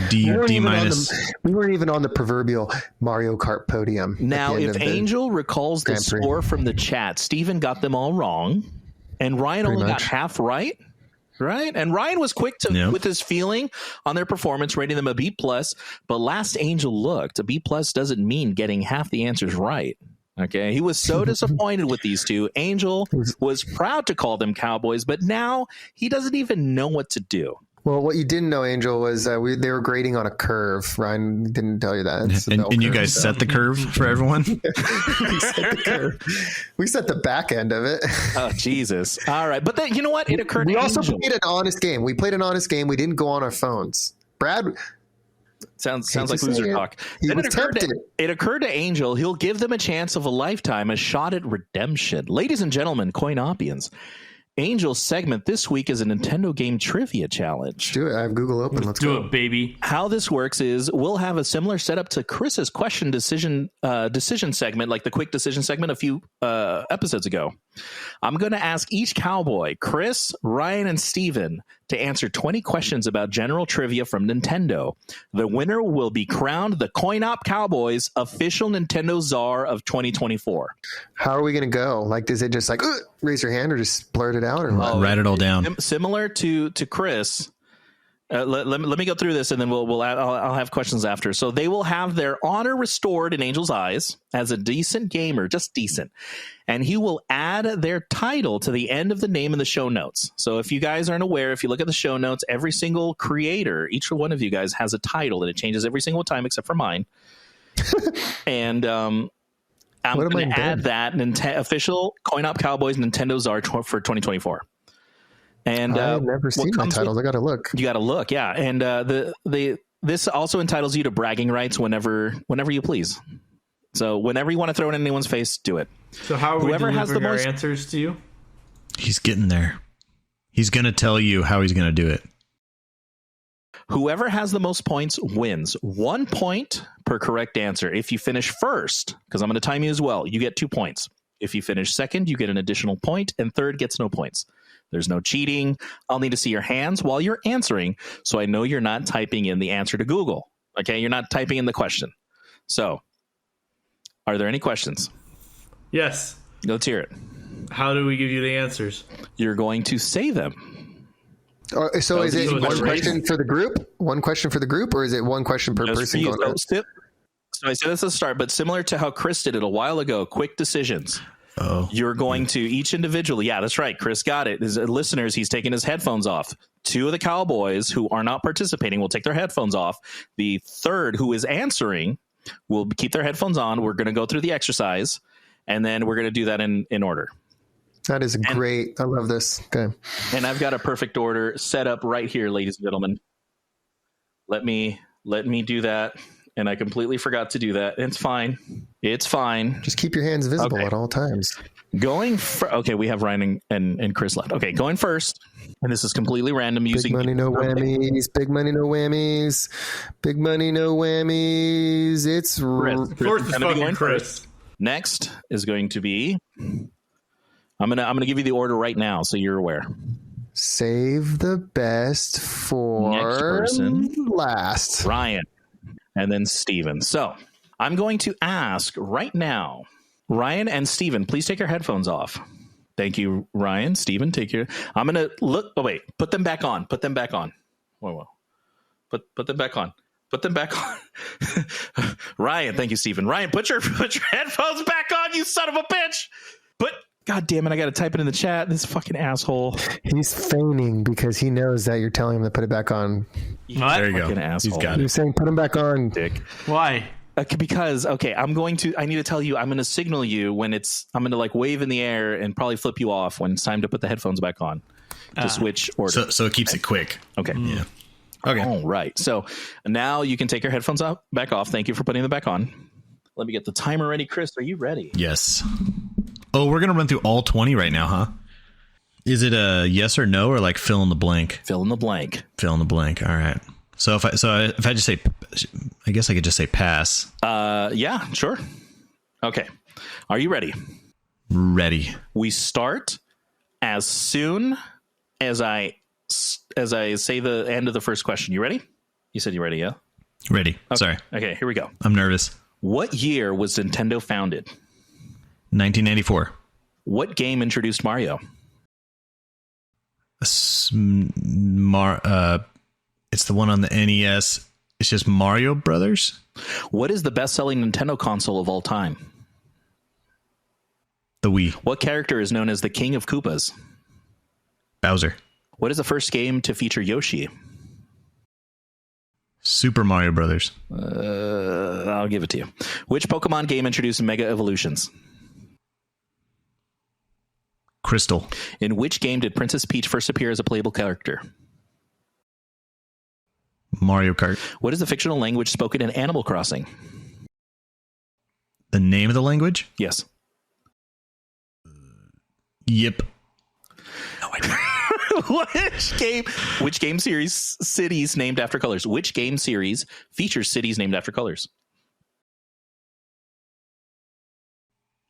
D We minus. we weren't even on the proverbial Mario Kart podium. Now, if Angel recalls the Grand Prix. score from the chat, Steven got them all wrong, and Ryan only got half right. Right? And Ryan was quick to with his feeling on their performance, rating them a B+. But last Angel looked, a B+ doesn't mean getting half the answers right. Okay, he was so disappointed with these two. Angel was proud to call them Cowboys, but now he doesn't even know what to do. Well, what you didn't know, Angel, was they were grading on a curve. Ryan didn't tell you that. It's a bell And you curve, guys set the curve for everyone? we set the curve. We set the back end of it. Oh, Jesus. All right. But then, you know what? It occurred We to also Angel. played an honest game. We played an honest game. We didn't go on our phones. Brad... Sounds like loser talk. Then it occurred to Angel, he'll give them a chance of a lifetime, a shot at redemption. Ladies and gentlemen, CoinOpians, Angel's segment this week is a Nintendo game trivia challenge. Do it. I have Google open. Let's Do go. it, baby. How this works is we'll have a similar setup to Chris's question decision segment, like the quick decision segment a few episodes ago. I'm going to ask each cowboy, Chris, Ryan, and Steven, to answer 20 questions about general trivia from Nintendo. The winner will be crowned the CoinOp Cowboys official Nintendo Czar of 2024. How are we going to go? Like, is it just like, raise your hand or just blurt it out? Or what? Write it all down. Similar to Chris. Let me go through this, and then I'll have questions after. So they will have their honor restored in Angel's eyes as a decent gamer, just decent, and he will add their title to the end of the name in the show notes. So if you guys aren't aware, if you look at the show notes, every single creator, each one of you guys has a title, and it changes every single time except for mine. And I'm going to add that official CoinOp Cowboys Nintendo Czar for 2024 And I've never seen my titles. I got to look. You got to look, yeah. And this also entitles you to bragging rights whenever you please. So whenever you want to throw it in anyone's face, do it. So how are we delivering our answers to you? He's getting there. He's going to tell you how he's going to do it. Whoever has the most points wins. 1 point per correct answer. If you finish first, because I'm going to time you as well, you get 2 points. If you finish second, you get an additional point, and third gets no points. There's no cheating. I'll need to see your hands while you're answering, so I know you're not typing in the answer to Google. Okay, you're not typing in the question. So, are there any questions? Yes. Let's hear it. How do we give you the answers? You're going to say them. So is it one race. question for the group? One question for the group, or is it one question per person going around? So I said this at the start, but similar to how Chris did it a while ago, quick decisions. Oh, You're going to each individually. Yeah, that's right. Chris got it. His listeners, he's taking his headphones off. 2 of the Cowboys who are not participating will take their headphones off. The third who is answering will keep their headphones on. We're going to go through the exercise, and then we're going to do that in order. That is great. I love this. Okay. And I've got a perfect order set up right here, ladies and gentlemen. Let me do that. And I completely forgot to do that. It's fine. It's fine. Just keep your hands visible at all times. Okay, we have Ryan and Chris left. Okay, going first. And this is completely random. Big money, no whammies. Big money, no whammies. Big money, no whammies. It's Fourth is fucking Chris. Next is going to be. I'm gonna give you the order right now, so you're aware. Save the best for Next person. last. Ryan, and then Steven. So I'm going to ask right now, Ryan and Steven, please take your headphones off. Thank you, Ryan. Steven, take your. I'm gonna look. Oh wait, put them back on. Put them back on. Whoa. Put them back on. Put them back on. Ryan, thank you, Steven. Ryan, put your headphones back on, you son of a bitch. God damn it, I got to type it in the chat. This fucking asshole. He's feigning because he knows that you're telling him to put it back on. What? there you go. Asshole. He's got You're it. saying put him back on. Dick. Why? Because, okay, I need to tell you, I'm going to signal you when I'm going to like wave in the air and probably flip you off when it's time to put the headphones back on to switch order. So it keeps it quick. Okay. Yeah. Okay. All right. So now you can take your headphones back off. Thank you for putting them back on. Let me get the timer ready. Chris, are you ready? Yes. Oh, we're going to run through all 20 right now, huh? Is it a yes or no or like fill in the blank? Fill in the blank. Fill in the blank. All right. So if I just say, I guess I could just say pass. Yeah, sure. Okay. Are you ready? Ready. We start as soon as I say the end of the first question. You ready? You said you're ready, yeah? Ready. Okay. Sorry. Okay, here we go. I'm nervous. What year was Nintendo founded? 1994. What game introduced Mario? It's the one on the NES. It's just Mario Brothers. What is the best-selling Nintendo console of all time? The Wii. What character is known as the King of Koopas? Bowser. What is the first game to feature Yoshi? Super Mario Brothers. I'll give it to you. Which Pokemon game introduced Mega Evolutions? Crystal. In which game did Princess Peach first appear as a playable character? Mario Kart. What is the fictional language spoken in Animal Crossing? The name of the language? Yes. Yep. No, Which game series cities named after colors? Which game series features cities named after colors?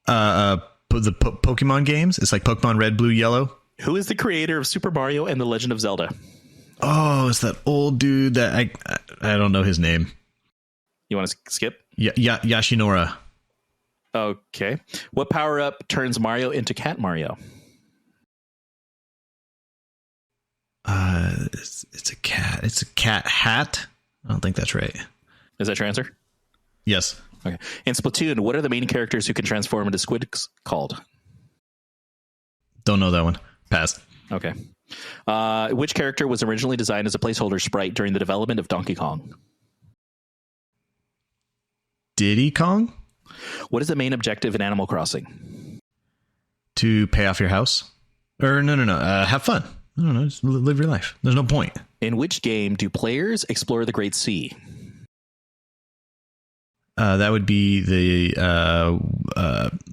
Pokemon games. It's like Pokemon Red, Blue, Yellow. Who is the creator of Super Mario and The Legend of Zelda? Oh, it's that old dude that I don't know his name. You want to skip? Yashinora. Okay. What power-up turns Mario into Cat Mario? It's a cat. It's a cat hat. I don't think that's right. Is that your answer? Yes. Okay. In Splatoon, what are the main characters who can transform into squids called? Don't know that one. Pass. Okay. Which character was originally designed as a placeholder sprite during the development of Donkey Kong? Diddy Kong? What is the main objective in Animal Crossing? To pay off your house? Or no. Have fun. I don't know. Just live your life. There's no point. In which game do players explore the Great Sea? That would be the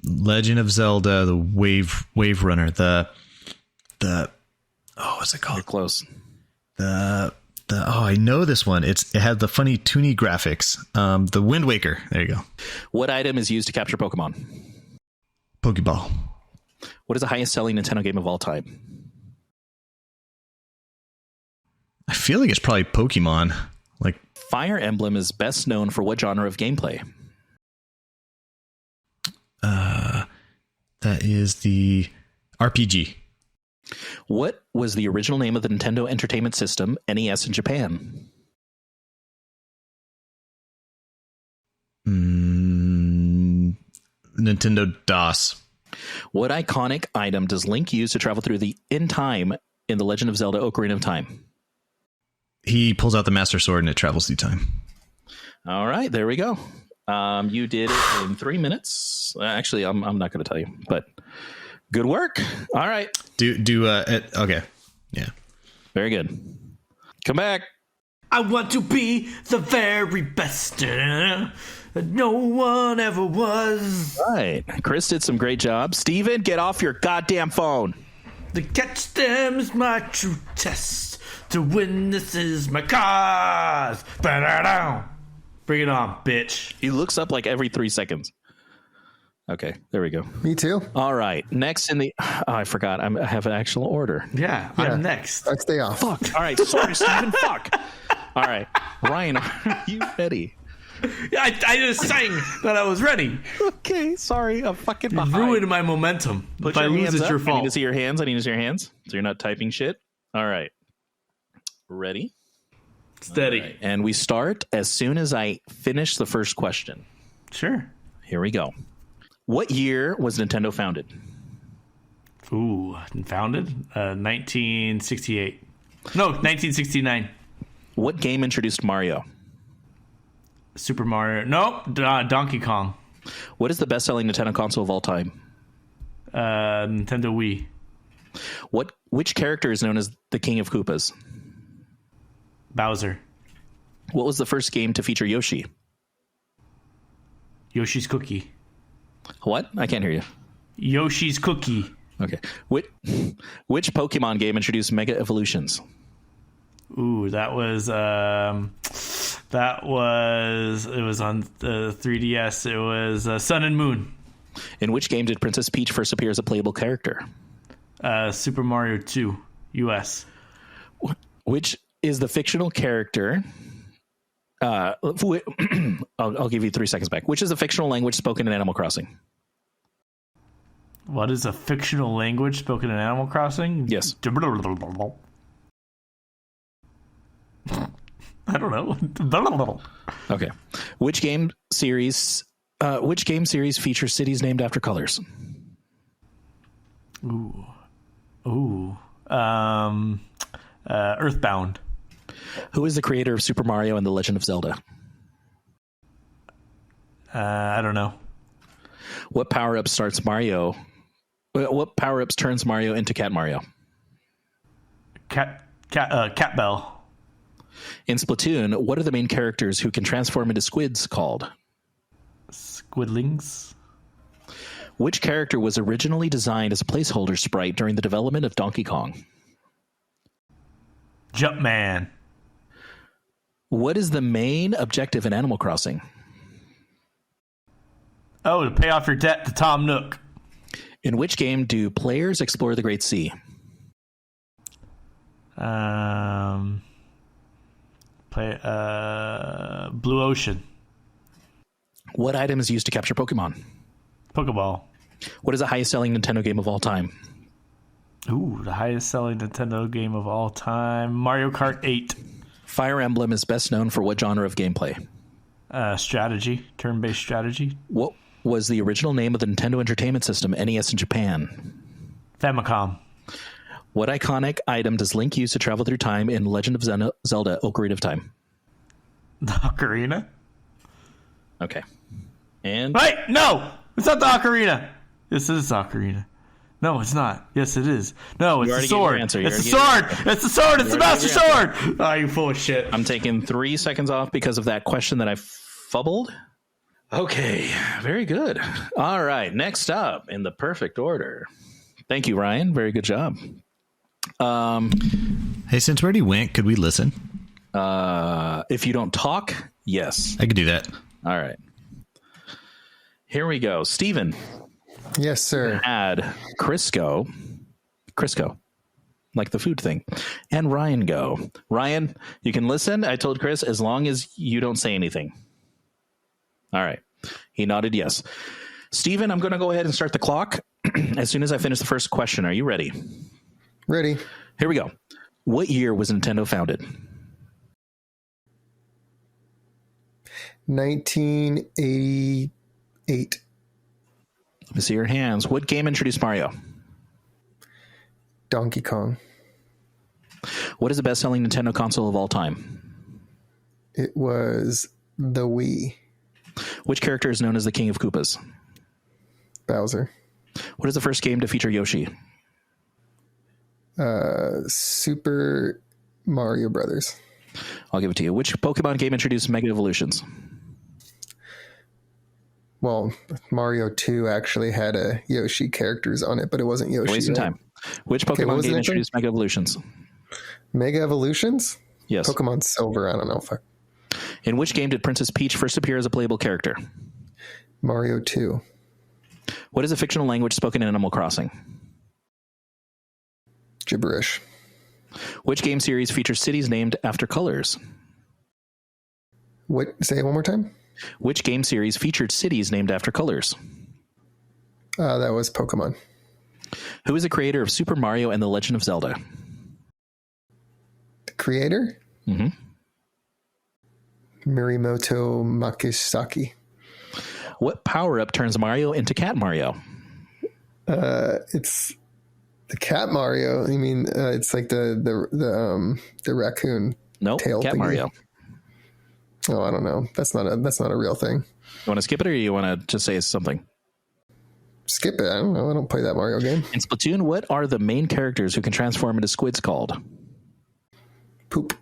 Legend of Zelda, the Wave Runner, the what's it called? You're close. I know this one. It had the funny toony graphics. The Wind Waker. There you go. What item is used to capture Pokemon? Pokeball. What is the highest selling Nintendo game of all time? I feel like it's probably Pokemon. Like Fire Emblem is best known for what genre of gameplay? that is the RPG. What was the original name of the Nintendo Entertainment System, NES, in Japan? Nintendo DOS. What iconic item does Link use to travel through in time in The Legend of Zelda: Ocarina of Time? He pulls out the Master Sword and it travels through time. All right, there we go. You did it in 3 minutes. Actually, I'm not going to tell you, but good work. All right. Okay. Yeah. Very good. Come back. I want to be the very best that no one ever was. All right. Chris did some great job. Steven, get off your goddamn phone. To catch them is my true test. To win this is my cause. Ba-da-da. Bring it on, bitch. He looks up like every 3 seconds. Okay, there we go. Me too. All right. Next in the... Oh, I forgot. I have an actual order. Yeah, I'm next. Let's stay off. Fuck. All right. Sorry, Steven. Fuck. All right. Ryan, are you ready? I just sang that I was ready. Okay. Sorry. I'm fucking You behind. ruined my momentum. Put If I your lose, hands it's up. your I need fault. to see your hands. So you're not typing shit. All right. Ready? Steady. Right. And we start as soon as I finish the first question. Sure. Here we go. What year was Nintendo founded? Ooh, founded? 1968. No, 1969. What game introduced Mario? Super Mario. Nope. Donkey Kong. What is the best-selling Nintendo console of all time? Nintendo Wii. Which character is known as the King of Koopas? Bowser. What was the first game to feature Yoshi? Yoshi's Cookie. What? I can't hear you. Yoshi's Cookie. Okay. Which Pokemon game introduced Mega Evolutions? Ooh, it was on the 3DS. It was Sun and Moon. In which game did Princess Peach first appear as a playable character? Super Mario 2, US. Which is the fictional character? I'll give you 3 seconds back. Which is the fictional language spoken in Animal Crossing? What is a fictional language spoken in Animal Crossing? Yes. I don't know. Okay. Which game series features cities named after colors? Ooh. Earthbound. Who is the creator of Super Mario and The Legend of Zelda? I don't know. What power-up turns Mario into Cat Mario? Cat Bell. In Splatoon, what are the main characters who can transform into squids called? Squidlings. Which character was originally designed as a placeholder sprite during the development of Donkey Kong? Jumpman. What is the main objective in Animal Crossing? Oh, to pay off your debt to Tom Nook. In which game do players explore the Great Sea? Blue Ocean. What item is used to capture Pokemon? Pokeball. What is the highest selling Nintendo game of all time? Ooh, the highest selling Nintendo game of all time. Mario Kart 8. Fire Emblem is best known for what genre of gameplay? Strategy. Turn-based strategy. What was the original name of the Nintendo Entertainment System, NES in Japan? Famicom. What iconic item does Link use to travel through time in Legend of Zelda: Ocarina of Time? The Ocarina? Okay. And Wait, no! It's not the Ocarina! This is the Ocarina. No, it's not. Yes, it is. No, it's the sword. It's the sword! It's the sword! It's the Master Sword! Oh, you full of shit. I'm taking 3 seconds off because of that question that I fumbled. Okay, very good. All right, next up in the perfect order. Thank you, Ryan. Very good job. Hey, since we already went, could we listen? If you don't talk, yes. I could do that. All right. Here we go. Steven. Yes, sir. Had Crisco, like the food thing, and Ryan go. Ryan, you can listen. I told Chris, as long as you don't say anything. All right. He nodded yes. Steven, I'm going to go ahead and start the clock as soon as I finish the first question. Are you ready? Ready. Here we go. What year was Nintendo founded? 1988. Let me see your hands. What game introduced Mario? Donkey Kong. What is the best-selling Nintendo console of all time? It was the Wii. Which character is known as the King of Koopas? Bowser. What is the first game to feature Yoshi? Super Mario Brothers. I'll give it to you. Which Pokemon game introduced Mega Evolutions? Well, Mario 2 actually had a Yoshi characters on it, but it wasn't Yoshi. Wasting time. Which Pokemon game introduced Mega Evolutions? Mega Evolutions? Yes. Pokemon Silver. I don't know. Fuck. In which game did Princess Peach first appear as a playable character? Mario 2. What is a fictional language spoken in Animal Crossing? Gibberish. Which game series features cities named after colors? What? Say it one more time. Which game series featured cities named after colors? That was Pokemon. Who is the creator of Super Mario and The Legend of Zelda? The creator? Mm-hmm. Miyamoto Makisaki. What power-up turns Mario into Cat Mario? It's the Cat Mario. I mean, it's like the raccoon. Nope, tail Cat thingy. Mario. Oh, I don't know. That's not a real thing. You want to skip it, or you want to just say something? Skip it. I don't know. I don't play that Mario game. In Splatoon, what are the main characters who can transform into squids called? Poop.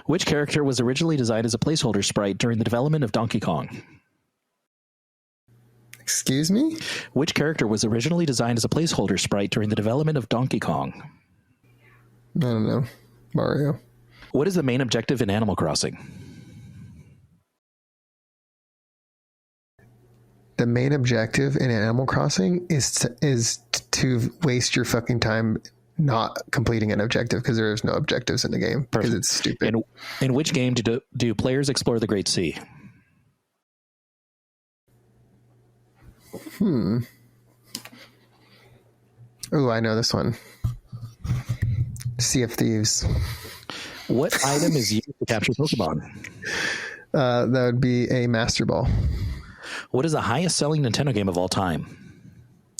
Which character was originally designed as a placeholder sprite during the development of Donkey Kong? Excuse me? Which character was originally designed as a placeholder sprite during the development of Donkey Kong? I don't know. Mario. What is the main objective in Animal Crossing? the main objective in Animal Crossing is to waste your fucking time not completing an objective, because there's no objectives in the game because it's stupid. In which game do players explore the Great Sea? Oh, I know this one. Sea of Thieves. What item is used to capture Pokemon? That would be a Master Ball. What is the highest selling Nintendo game of all time?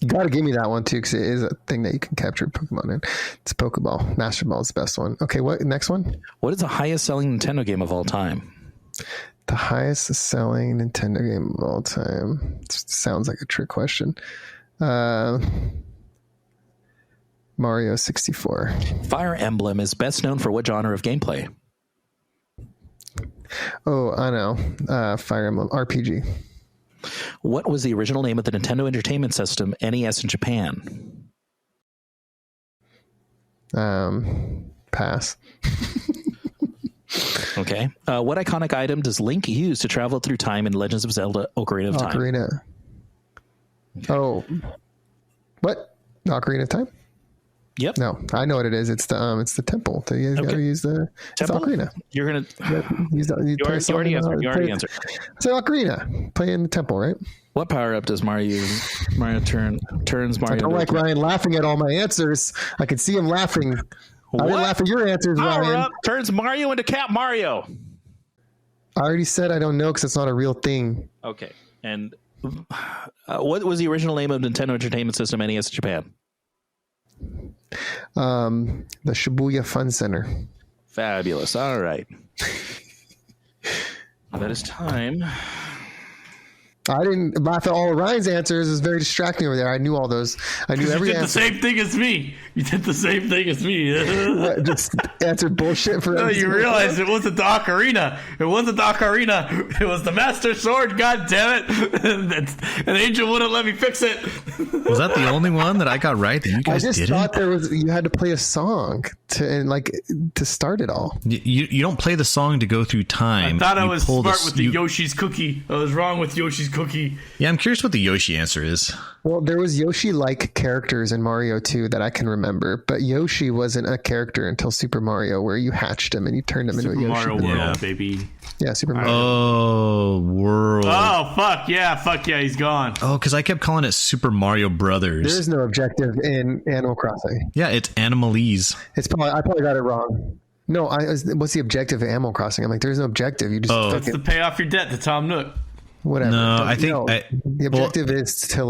You got to give me that one too, because it is a thing that you can capture Pokemon in. It's Pokeball. Master Ball is the best one. Okay, what next one? What is the highest selling Nintendo game of all time? The highest selling Nintendo game of all time. Sounds like a trick question. Mario 64. Fire Emblem is best known for what genre of gameplay? Oh, I know. Fire Emblem RPG. What was the original name of the Nintendo Entertainment System, NES, in Japan? Pass. Okay. What iconic item does Link use to travel through time in Legends of Zelda: Ocarina of Time? Ocarina. Okay. Oh, what? Ocarina of Time? Yep. No, I know what it is. It's the temple. So you got to use the ocarina. You're gonna. You already answered. You already answered. It's an ocarina. Play in the temple, right? What power up does Mario use? Turns Mario. I don't like Ryan laughing at all my answers. I can see him laughing. I didn't laugh at your answers, Power Ryan. up turns Mario into Cat Mario. I already said I don't know because it's not a real thing. Okay. And what was the original name of Nintendo Entertainment System, NES, Japan? The Shibuya Fun Center. Fabulous. All right. That is time. I didn't laugh at all of Ryan's answers. It was very distracting over there. I knew all those. I knew every answer. You did the same thing as me. You did the same thing as me. What, just answer bullshit for No, you realize it wasn't the ocarina. It wasn't the ocarina. It was the Master Sword. God damn it! An angel wouldn't let me fix it. Was that the only one that I got right that you I guys just didn't? thought you had to play a song to start it all. You don't play the song to go through time. I thought I You was pull smart with the Yoshi's cookie. I was wrong with Yoshi's cookie. Yeah, I'm curious what the Yoshi answer is. Well, there was Yoshi-like characters in Mario 2 that I can remember, but Yoshi wasn't a character until Super Mario, where you hatched him and you turned him into a Yoshi. Mario World, baby. Yeah, Super Mario. Oh, World. Oh, fuck yeah, he's gone. Oh, because I kept calling it Super Mario Brothers. There is no objective in Animal Crossing. Yeah, it's Animalese. I probably got it wrong. No, what's the objective of Animal Crossing? I'm like, there's no objective. You just It's to pay off your debt to Tom Nook. Whatever. No, I think the objective is to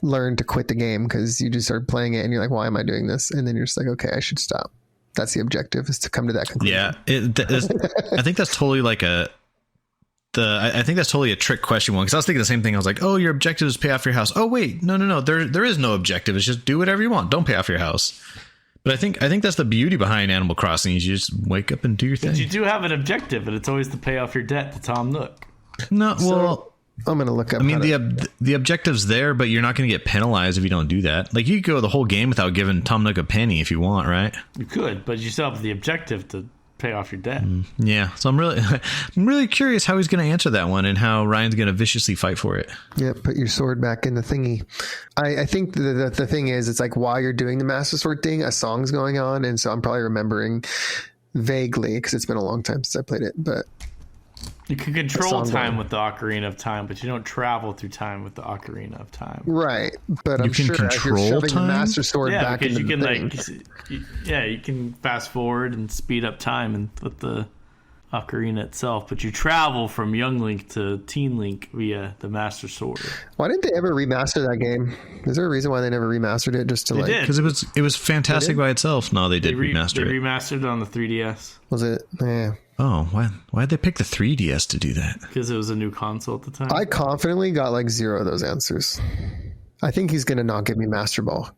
learn to quit the game, because you just start playing it and you're like, why am I doing this? And then you're just like, okay, I should stop. That's the objective, is to come to that conclusion. Yeah, I think that's totally I think that's totally a trick question one, because I was thinking the same thing. I was like, oh, your objective is pay off your house. Oh wait, no. There is no objective. It's just do whatever you want. Don't pay off your house. But I think that's the beauty behind Animal Crossing, is you just wake up and do your thing. But you do have an objective, and it's always to pay off your debt to Tom Nook. No, well, I'm going to look up. I mean, the objective's there, but you're not going to get penalized if you don't do that. Like, you could go the whole game without giving Tom Nook a penny if you want, right? You could, but you still have the objective to pay off your debt. Yeah, so I'm really curious how he's going to answer that one, and how Ryan's going to viciously fight for it. Yeah, put your sword back in the thingy. I think the thing is, it's like while you're doing the Master Sword thing, a song's going on, and so I'm probably remembering vaguely, because it's been a long time since I played it, but... You can control time with the Ocarina of Time, but you don't travel through time with the Ocarina of Time. Right, but I'm sure as you're shoving the Master Sword back into the thing. You can fast forward and speed up time with the Ocarina itself, but you travel from Young Link to Teen Link via the Master Sword. Why didn't they ever remaster that game? Is there a reason why they never remastered it? Just to because it was fantastic by itself. No, they did remaster it. They remastered it on the 3DS. Was it? Yeah. Oh, why'd they pick the 3DS to do that? Because it was a new console at the time. I confidently got 0 of those answers. I think he's gonna not give me Master Ball,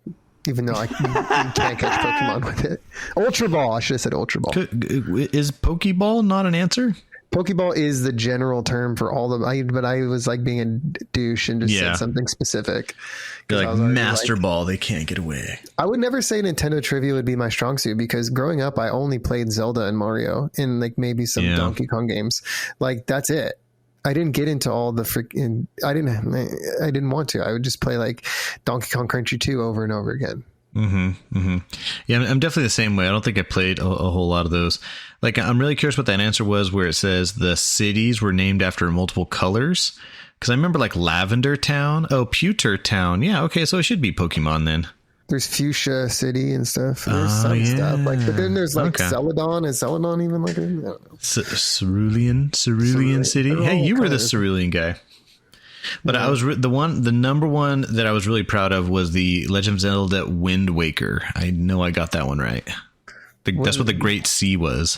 even though I can't catch Pokemon with it. Ultra Ball. I should have said Ultra Ball. Is Pokeball not an answer? Pokeball is the general term for all but I was being a douche and just said something specific. You're like, Master Ball, they can't get away. I would never say Nintendo trivia would be my strong suit, because growing up I only played Zelda and Mario and maybe some Donkey Kong games. That's it. I didn't get into all the freaking. I didn't want to. I would just play like Donkey Kong Country 2 over and over again. Yeah, I'm definitely the same way. I don't think I played a whole lot of those. Like, I'm really curious what that answer was where it says the cities were named after multiple colors. Because I remember like Lavender Town. Oh, Pewter Town. Yeah, okay, so it should be Pokemon then. There's Fuchsia City and stuff. There's some stuff. Like, but then there's like Celadon. Is Celadon even like I don't know. Cerulean City. Hey, you were the Cerulean guy. But I was the number one that I was really proud of was the Legend of Zelda Wind Waker. I know I got that one right. That's what the Great Sea was.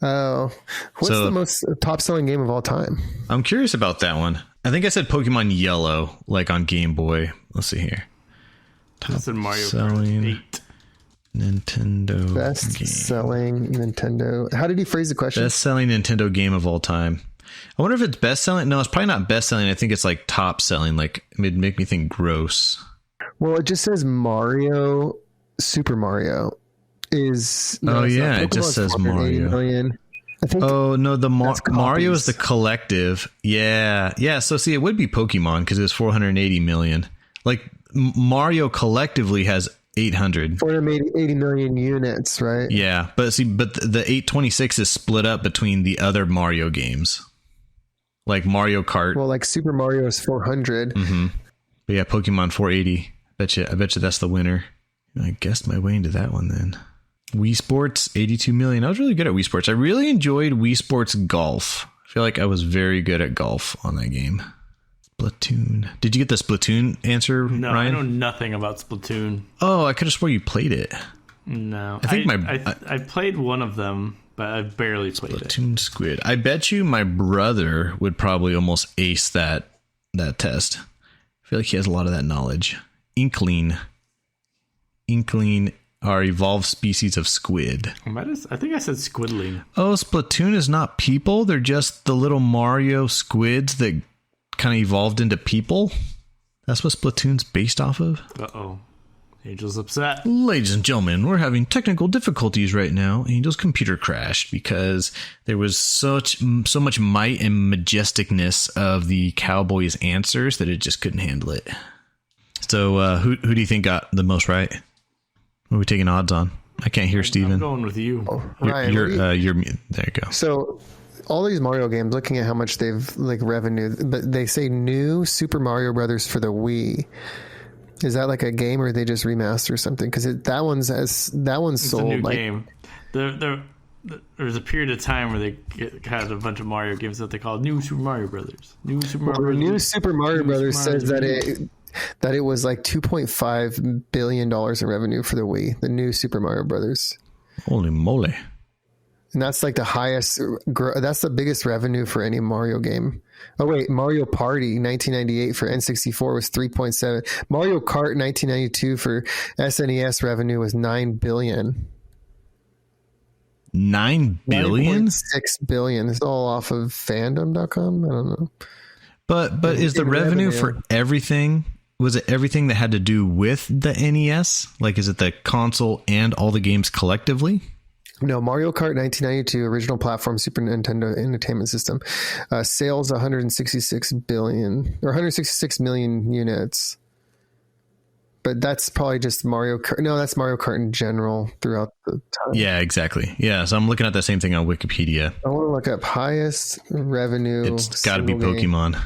Oh, what's the most top selling game of all time? I'm curious about that one. I think I said Pokemon Yellow, like on Game Boy. Let's see here. Top Mario selling 8. Nintendo best game. Selling Nintendo. How did he phrase the question? Best selling Nintendo game of all time. I wonder if it's best selling. No, it's probably not best selling. I think it's like top selling. Like, it'd make me think gross. Well, it just says Mario. Super Mario is. No, it just says Mario. Million. I think. Oh no, the Mario is the collective. Yeah. So see, it would be Pokemon because it was 480 million. Like Mario collectively has 480 million units, right? Yeah, but the 826 is split up between the other Mario games, like Mario Kart. Well, like Super Mario is 400. Mm-hmm. But yeah, Pokemon 480. I bet you that's the winner. I guessed my way into that one then. Wii Sports 82 million. I was really good at Wii Sports. I really enjoyed Wii Sports Golf. I feel like I was very good at golf on that game. Splatoon. Did you get the Splatoon answer, No, Ryan? I know nothing about Splatoon. Oh, I could have swore you played it. No. I think I played one of them, but I barely played Splatoon Squid. I bet you my brother would probably almost ace that test. I feel like he has a lot of that knowledge. Inkling are evolved species of squid. I think I said squidling. Oh, Splatoon is not people. They're just the little Mario squids that kind of evolved into people. That's what Splatoon's based off of. Uh-oh. Angel's upset. Ladies and gentlemen, we're having technical difficulties right now. Angel's computer crashed because there was so much might and majesticness of the Cowboys' answers that it just couldn't handle it. So who do you think got the most right? What are we taking odds on? I can't hear Steven. I'm going with you. Ryan, you're there you go. So all these Mario games, looking at how much they've like revenue, but they say new Super Mario Brothers for the Wii. Is that like a game or they just remaster something? Because that one's sold. A new like, game. There was a period of time where they had a bunch of Mario games that they called New Super Mario Brothers. New Super Mario Brothers says that it was like $2.5 billion in revenue for the Wii. The new Super Mario Brothers. Holy moly! And that's like the highest. That's the biggest revenue for any Mario game. Oh wait, Mario Party 1998 for N64 was 3.7. Mario Kart 1992 for SNES revenue was $9 billion. $9 billion? $6 billion. It's all off of fandom.com. I don't know. But is the revenue for everything? Was it everything that had to do with the NES? Like, is it the console and all the games collectively? No, Mario Kart 1992, original platform, Super Nintendo Entertainment System. Sales 166 million units. But that's probably just Mario Kart. No, that's Mario Kart in general throughout the time. Yeah, exactly. Yeah, so I'm looking at the same thing on Wikipedia. I want to look up highest revenue. It's got to be Pokemon. Game.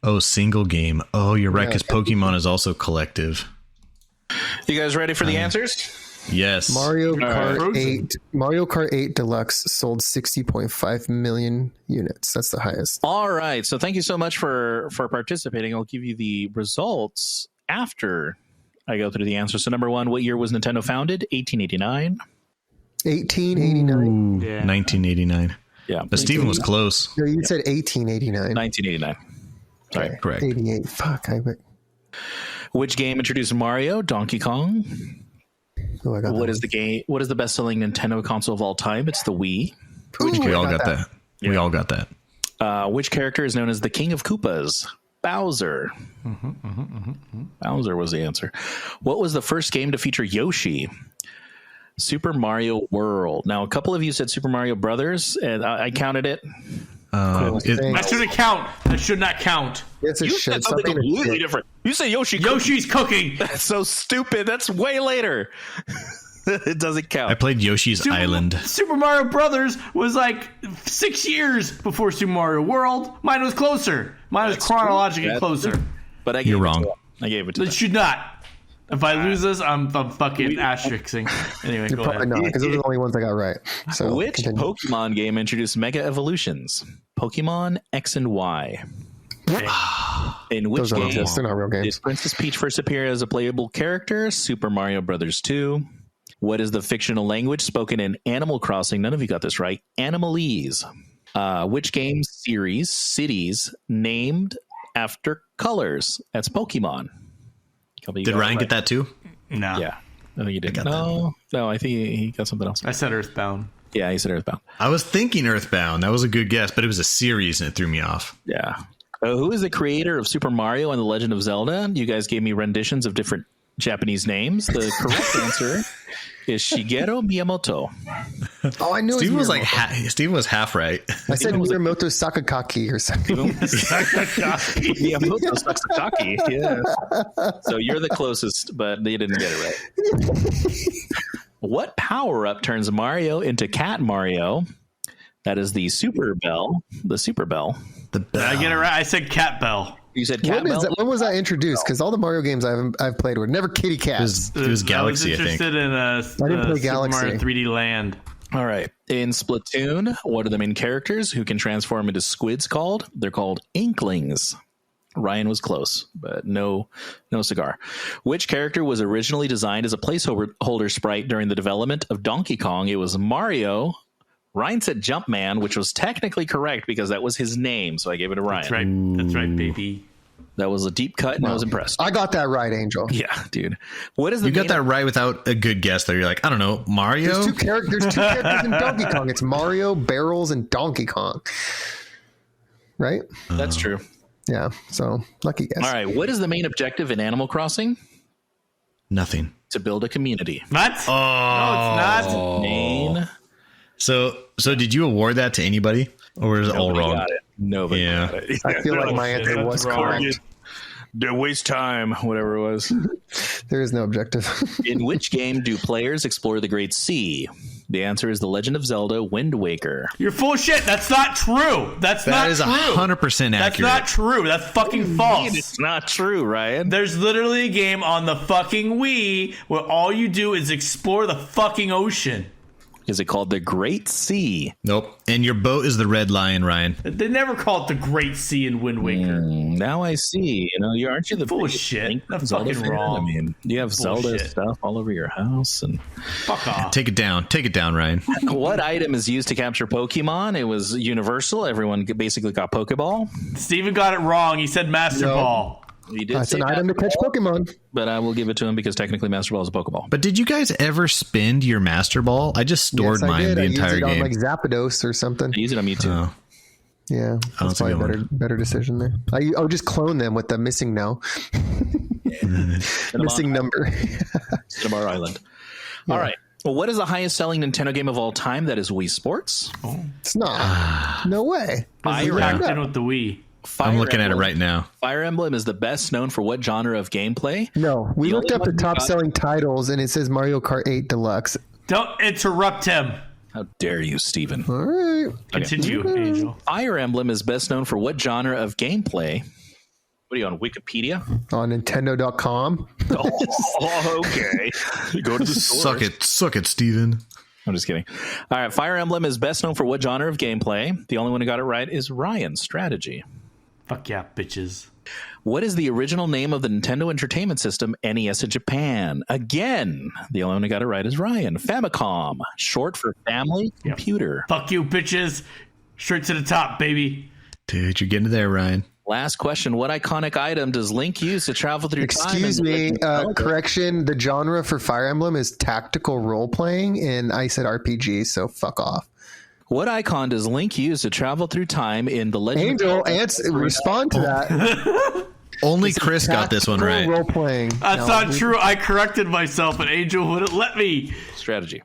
Oh, single game. Oh, you're right, because Pokemon is also collective. You guys ready for the answers? Yes. Mario Kart 8 Deluxe sold 60.5 million units. That's the highest. All right. So thank you so much for participating. I'll give you the results after I go through the answers. So number one, what year was Nintendo founded? 1889. 1889. Yeah. 1989. Yeah. But Steven was close. No, you said 1889. 1989. Sorry. Okay. Correct. 88. Fuck. Which game introduced Mario? Donkey Kong. Oh, I got What is the best-selling Nintendo console of all time? It's the Wii. We all got that. Yeah. We all got that. Which character is known as the King of Koopas? Bowser. Bowser was the answer. What was the first game to feature Yoshi? Super Mario World. Now, a couple of you said Super Mario Brothers, and I counted it. That shouldn't count. That should not count. Yes, it You should. said something Something completely different. You say Yoshi. Yoshi's cooking. That's so stupid. That's way later. It doesn't count. I played Yoshi's Island. Super Mario Brothers was like 6 years before Super Mario World. Mine was closer. Mine was chronologically closer. But I gave You're it wrong. To him. I gave it to It him. should not. If I lose this, I'm fucking asterixing. Anyway, You're go probably ahead. not, because those are the only ones I got right. So Which continue. Pokemon game introduced Mega Evolutions? Pokemon X and Y. In which Those aren't game just, they're not real did games. Princess Peach first appear as a playable character? Super Mario Brothers 2. What is the fictional language spoken in Animal Crossing? None of you got this right. Animalese. Which game series cities named after colors? That's Pokemon. Did Ryan get that too? No. Yeah. I think you did. got No, I think he got something else. I said Earthbound. Yeah, he said Earthbound. I was thinking Earthbound. That was a good guess, but it was a series and it threw me off. Yeah. Who is the creator of Super Mario and The Legend of Zelda? You guys gave me renditions of different Japanese names. The correct answer is Shigeru Miyamoto. Oh, I knew Steve it was was like Steve was half right. I said Miyamoto Sakakaki or something. Miyamoto Saksakaki. Yeah. So you're the closest, but they didn't get it right. What power-up turns Mario into Cat Mario? That is the Super Bell. The Super Bell. The Did I get it right? I said Cat Bell. You said Cat When, Bell? when was that introduced? Because all the Mario games I've played were never kitty cats. It was Galaxy, I was interested in didn't play Super Galaxy. Mario 3D Land. All right. In Splatoon, what are the main characters who can transform into squids called? They're called Inklings. Ryan was close, but no cigar. Which character was originally designed as a placeholder sprite during the development of Donkey Kong? It was Mario. Ryan said Jumpman, which was technically correct because that was his name, so I gave it to Ryan. That's right. That's right, baby. That was a deep cut, and I was impressed. I got that right, Angel. Yeah, dude. What is the You got main- that right without a good guess though. You're like, I don't know, Mario? There's two characters in Donkey Kong. It's Mario, Barrels, and Donkey Kong. Right? That's true. Yeah. So lucky guess. All right. What is the main objective in Animal Crossing? Nothing. To build a community. What? No, it's not. Main. So did you award that to anybody? Or was it all Nobody wrong? got it. Nobody Yeah. got it. I feel like my answer that's was wrong. correct. Don't waste time, whatever it was. There is no objective. In which game do players explore the Great Sea? The answer is The Legend of Zelda Wind Waker. You're full of shit. That's not true. That's That not is true. 100% That's accurate. not true. That's fucking false. It's not true, Ryan. There's literally a game on the fucking Wii where all you do is explore the fucking ocean. Is it called The Great Sea? Nope. And your boat is the Red Lion, Ryan. They never call it the Great Sea in Wind Waker. Now I see. Aren't you the Full of biggest shit. Link That's Zelda fucking fan? wrong. I mean, you have Zelda Bullshit. stuff all over your house. And Fuck off. Take it down. Take it down, Ryan. what item is used to capture Pokemon? It was universal. Everyone basically got Pokeball. Steven got it wrong. He said Master No. Ball. He did That's say an item to catch Pokemon. but I will give it to him because technically Master Ball is a Pokeball. But did you guys ever spend your Master Ball? I just stored Yes, I mine did. the I entire used it game. on like Zapdos or something. I use it on Mewtwo. Oh. Yeah, that's that's a probably good a better decision there. I would just clone them with the missing now. Missing number. Cinnabar Island. All right. Well, what is the highest selling Nintendo game of all time? That is Wii Sports. It's not. No way. It's packed in with the Wii. I'm looking at it Emblem. right now. Fire Emblem is the best known for what genre of gameplay? No, we The looked only up the one top we got- selling titles and it says Mario Kart 8 Deluxe. Don't interrupt him. How dare you, Steven? All right. Continue, Angel. Fire Emblem is best known for what genre of gameplay? What are you on Wikipedia? On Nintendo.com. Oh, okay. Go to the Suck it, Steven. I'm just kidding. All right. Fire Emblem is best known for what genre of gameplay? The only one who got it right is Ryan. Strategy. Fuck yeah, bitches. What is the original name of the Nintendo Entertainment System NES in Japan? Again, the only one who got it right is Ryan. Famicom, short for Family Computer. Fuck you, bitches. Straight to the top, baby. Dude, you're getting there, Ryan. Last question. What iconic item does Link use to travel through time? Excuse in The me. Legend of Zelda? Correction. The genre for Fire Emblem is tactical role playing, and I said RPG, so fuck off. What icon does Link use to travel through time in The Legend Angel, of Zelda? respond to that. Only Chris got this one right. Role playing. That's not true. I corrected myself, and Angel wouldn't let me. Strategy.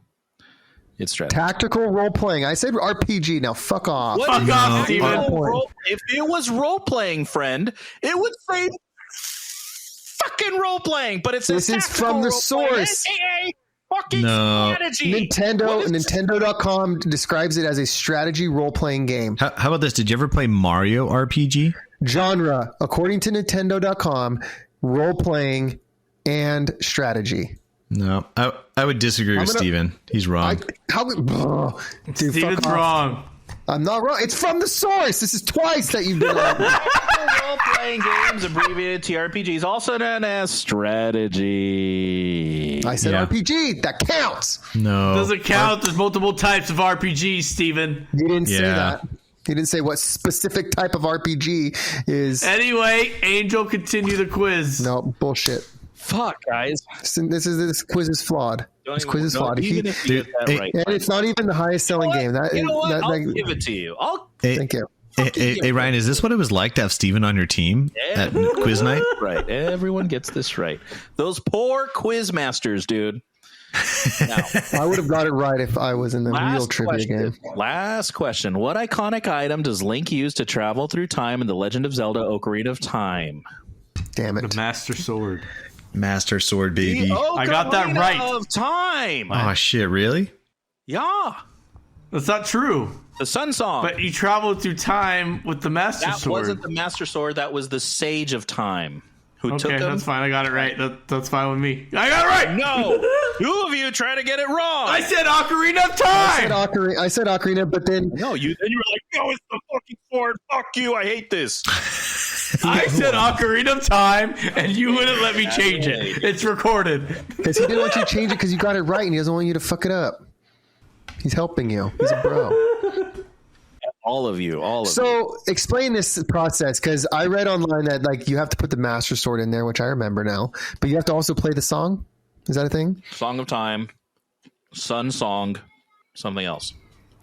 It's strategy. Tactical role playing. I said RPG. Now fuck off. What? Fuck off, Steven. If it was role playing, friend, it would say fucking role playing. But it says This is from the source. Fucking strategy. Nintendo.com describes it as a strategy role playing game. How about this? Did you ever play Mario RPG? Genre, according to Nintendo.com, role playing and strategy. No, I would disagree with Steven. He's wrong. Dude, Steven's wrong. I'm not wrong. It's from the source. This is twice that you've done it. Role-playing games, abbreviated TRPGs, also known as strategy. I said RPG. That counts. No. Doesn't count. There's multiple types of RPGs, Steven. You didn't say that. You didn't say what specific type of RPG is. Anyway, Angel, continue the quiz. No, bullshit. Fuck, guys. This quiz is flawed. This quiz is flawed. Even if you get that right. And it's not even the highest selling game. You know what? I'll give it to you. Thank you. Hey, Ryan, is this what it was like to have Steven on your team at quiz night? Right. Everyone gets this right. Those poor quiz masters, dude. Now, I would have got it right if I was in the real trivia game. Last question. What iconic item does Link use to travel through time in The Legend of Zelda Ocarina of Time? Damn it. The Master Sword. Master Sword, baby. I got that right. Of time. Oh, shit, really? Yeah. That's not true. The Sun Song. But you traveled through time with the Master that Sword. Wasn't the Master Sword. That was the Sage of Time. Who took him. That's fine. I got it right. That's fine with me. I got it right. No. Two of you try to get it wrong. I said Ocarina of Time. I said Ocarina, but then... No, you were like, no, it's the fucking sword. Fuck you. I hate this. I said Ocarina of Time, and you wouldn't let me change it. It's recorded. Because he didn't want you to change it because you got it right, and he doesn't want you to fuck it up. He's helping you. He's a bro. All of you. So explain this process, because I read online that like you have to put the Master Sword in there, which I remember now, but you have to also play the song. Is that a thing? Song of Time, Sun Song, something else.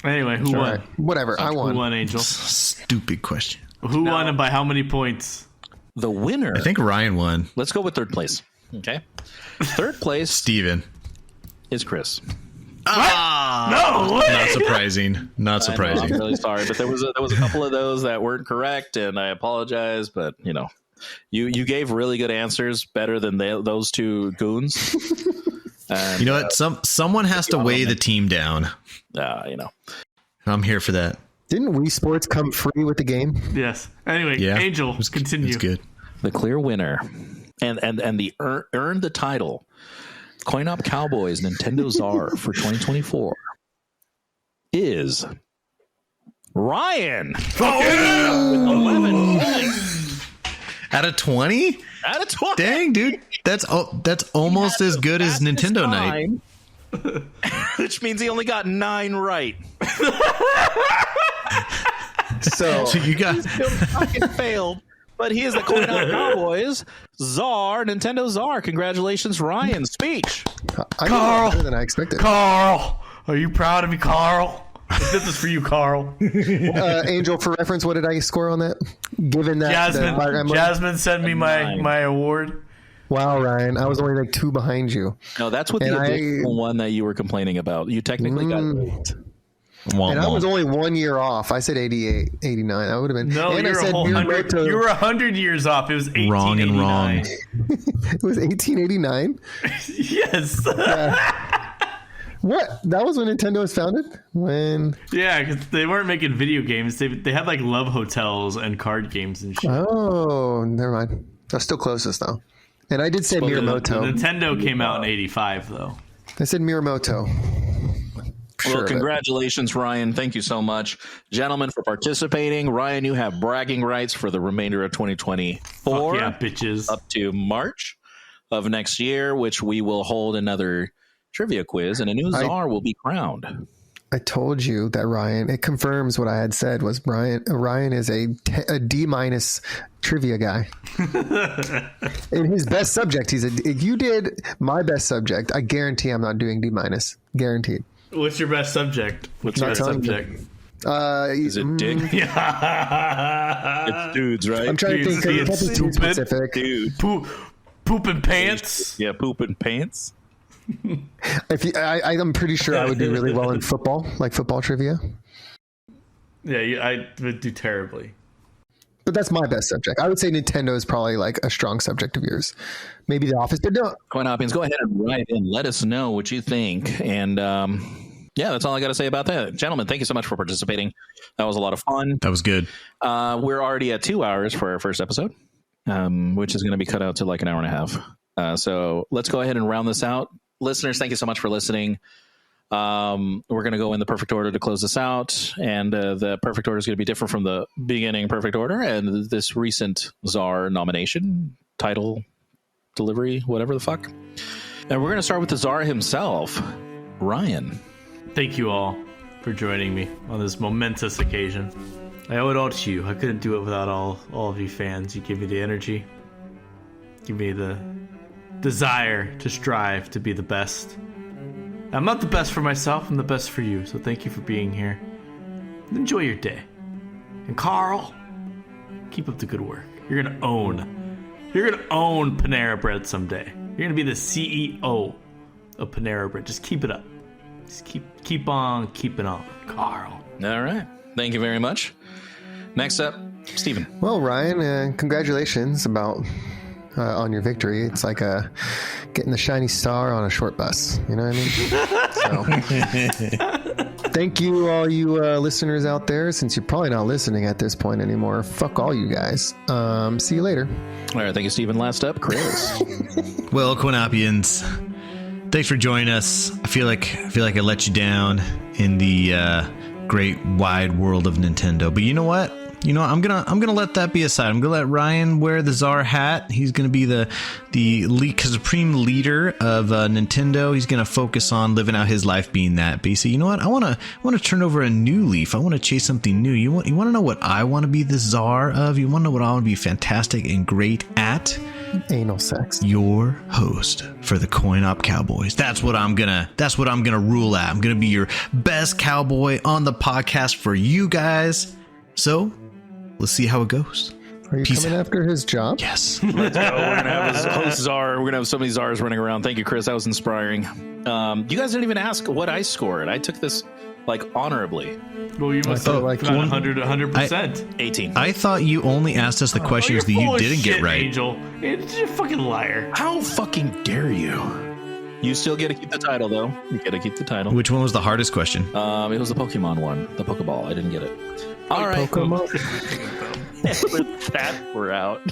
Anyway, who won? Right. Whatever. I won. Who won, Angel? Stupid question. Who won and by how many points? The winner. I think Ryan won. Let's go with third place. Okay. Third place Steven. is Chris. No way. Not surprising. Not surprising. I'm really sorry, but there was a couple of those that weren't correct, and I apologize. But you gave really good answers, better than those two goons. And, you know what? Someone has to weigh the team down. I'm here for that. Didn't Wii Sports come free with the game? Yes. Anyway, Angel, continue. It's good. The clear winner, and the earned the title. CoinOp Cowboys Nintendo Czar for 2024 is Ryan. With 11 points. Out of 20? Out of 20. Dang, dude. That's almost as good as Nintendo Night. Which means he only got 9 right. So you got He's still fucking failed. But he is the CoinOp Cowboys Czar, Nintendo Czar. Congratulations, Ryan. Speech. I know better than I expected. Carl, are you proud of me, Carl? This is for you, Carl. Angel, for reference, what did I score on that? Given that Jasmine sent me my award. Wow, Ryan, I was only like 2 behind you. No, that's what the additional one that you were complaining about. You technically got it. And I was only 1 year off. I said 88, 89. I would have been. No, and you're I said a whole 100. You were 100 years off. It was 1889. Wrong. It was 1889? Yes. What? That was when Nintendo was founded? When? Yeah, because they weren't making video games. They had like love hotels and card games and shit. Oh, never mind. I was still closest though. And I did say Miyamoto. The Nintendo came out in 85 though. I said Miyamoto. Well, congratulations, Ryan. Thank you so much, gentlemen, for participating. Ryan, you have bragging rights for the remainder of 2024. Fuck yeah, bitches. Up to March of next year, which we will hold another trivia quiz, and a new czar will be crowned. I told you that Ryan. It confirms what I had said. Was Ryan is a D- trivia guy. In his best subject, if you did my best subject, I guarantee I'm not doing D-. Guaranteed. What's your best subject? Is it dick? It's dudes, right? I'm trying to think. It's too specific. Dude. Poop and pants. Yeah, poop and pants. I'm pretty sure I would do really well in football, like football trivia. Yeah, I would do terribly. But that's my best subject. I would say Nintendo is probably like a strong subject of yours. Maybe The Office, but no. CoinOpians, go ahead and write in. Let us know what you think. And yeah, that's all I got to say about that. Gentlemen, thank you so much for participating. That was a lot of fun. That was good. We're already at 2 hours for our first episode, which is going to be cut out to like an hour and a half. So let's go ahead and round this out. Listeners, thank you so much for listening. We're going to go in the perfect order to close this out, and the perfect order is going to be different from the beginning perfect order and this recent Czar nomination, title, delivery, whatever the fuck. And we're going to start with the Czar himself, Ryan. Thank you all for joining me on this momentous occasion. I owe it all to you. I couldn't do it without all of you fans. You give me the energy, give me the desire to strive to be the best. I'm not the best for myself, I'm the best for you. So thank you for being here. Enjoy your day. And Carl, keep up the good work. You're gonna own Panera Bread someday. You're gonna be the CEO of Panera Bread. Just keep it up. Just keep on keeping on, Carl. All right. Thank you very much. Next up, Steven. Well, Ryan, congratulations on your victory. It's like getting the shiny star on a short bus. You know what I mean? So, thank you, all you listeners out there. Since you're probably not listening at this point anymore, fuck all you guys. See you later. All right. Thank you, Steven. Last up, Chris. Well, CoinOpians, thanks for joining us. I feel like I let you down in the great wide world of Nintendo. But you know what? I'm gonna let that be aside. I'm gonna let Ryan wear the Czar hat. He's gonna be the supreme leader of Nintendo. He's gonna focus on living out his life being that. But you see, you know what? I wanna turn over a new leaf. I want to chase something new. You want to know what I want to be the Czar of? You want to know what I want to be fantastic and great at? Anal sex. Your host for the CoinOp Cowboys. That's what I'm gonna rule at. I'm gonna be your best cowboy on the podcast for you guys. So let's see how it goes. Are you coming after his job? Yes. Let's go. We're going to have his host Czar. We're going to have so many Czars running around. Thank you, Chris. That was inspiring. You guys didn't even ask what I scored. I took this like honorably. Well, you must have like 100%. 18. I thought you only asked us the questions that you didn't get right. Angel. You're a fucking liar. How fucking dare you? You still get to keep the title, though. You get to keep the title. Which one was the hardest question? It was the Pokemon one. The Pokeball. I didn't get it. All right. Pokemon. With that, we're out.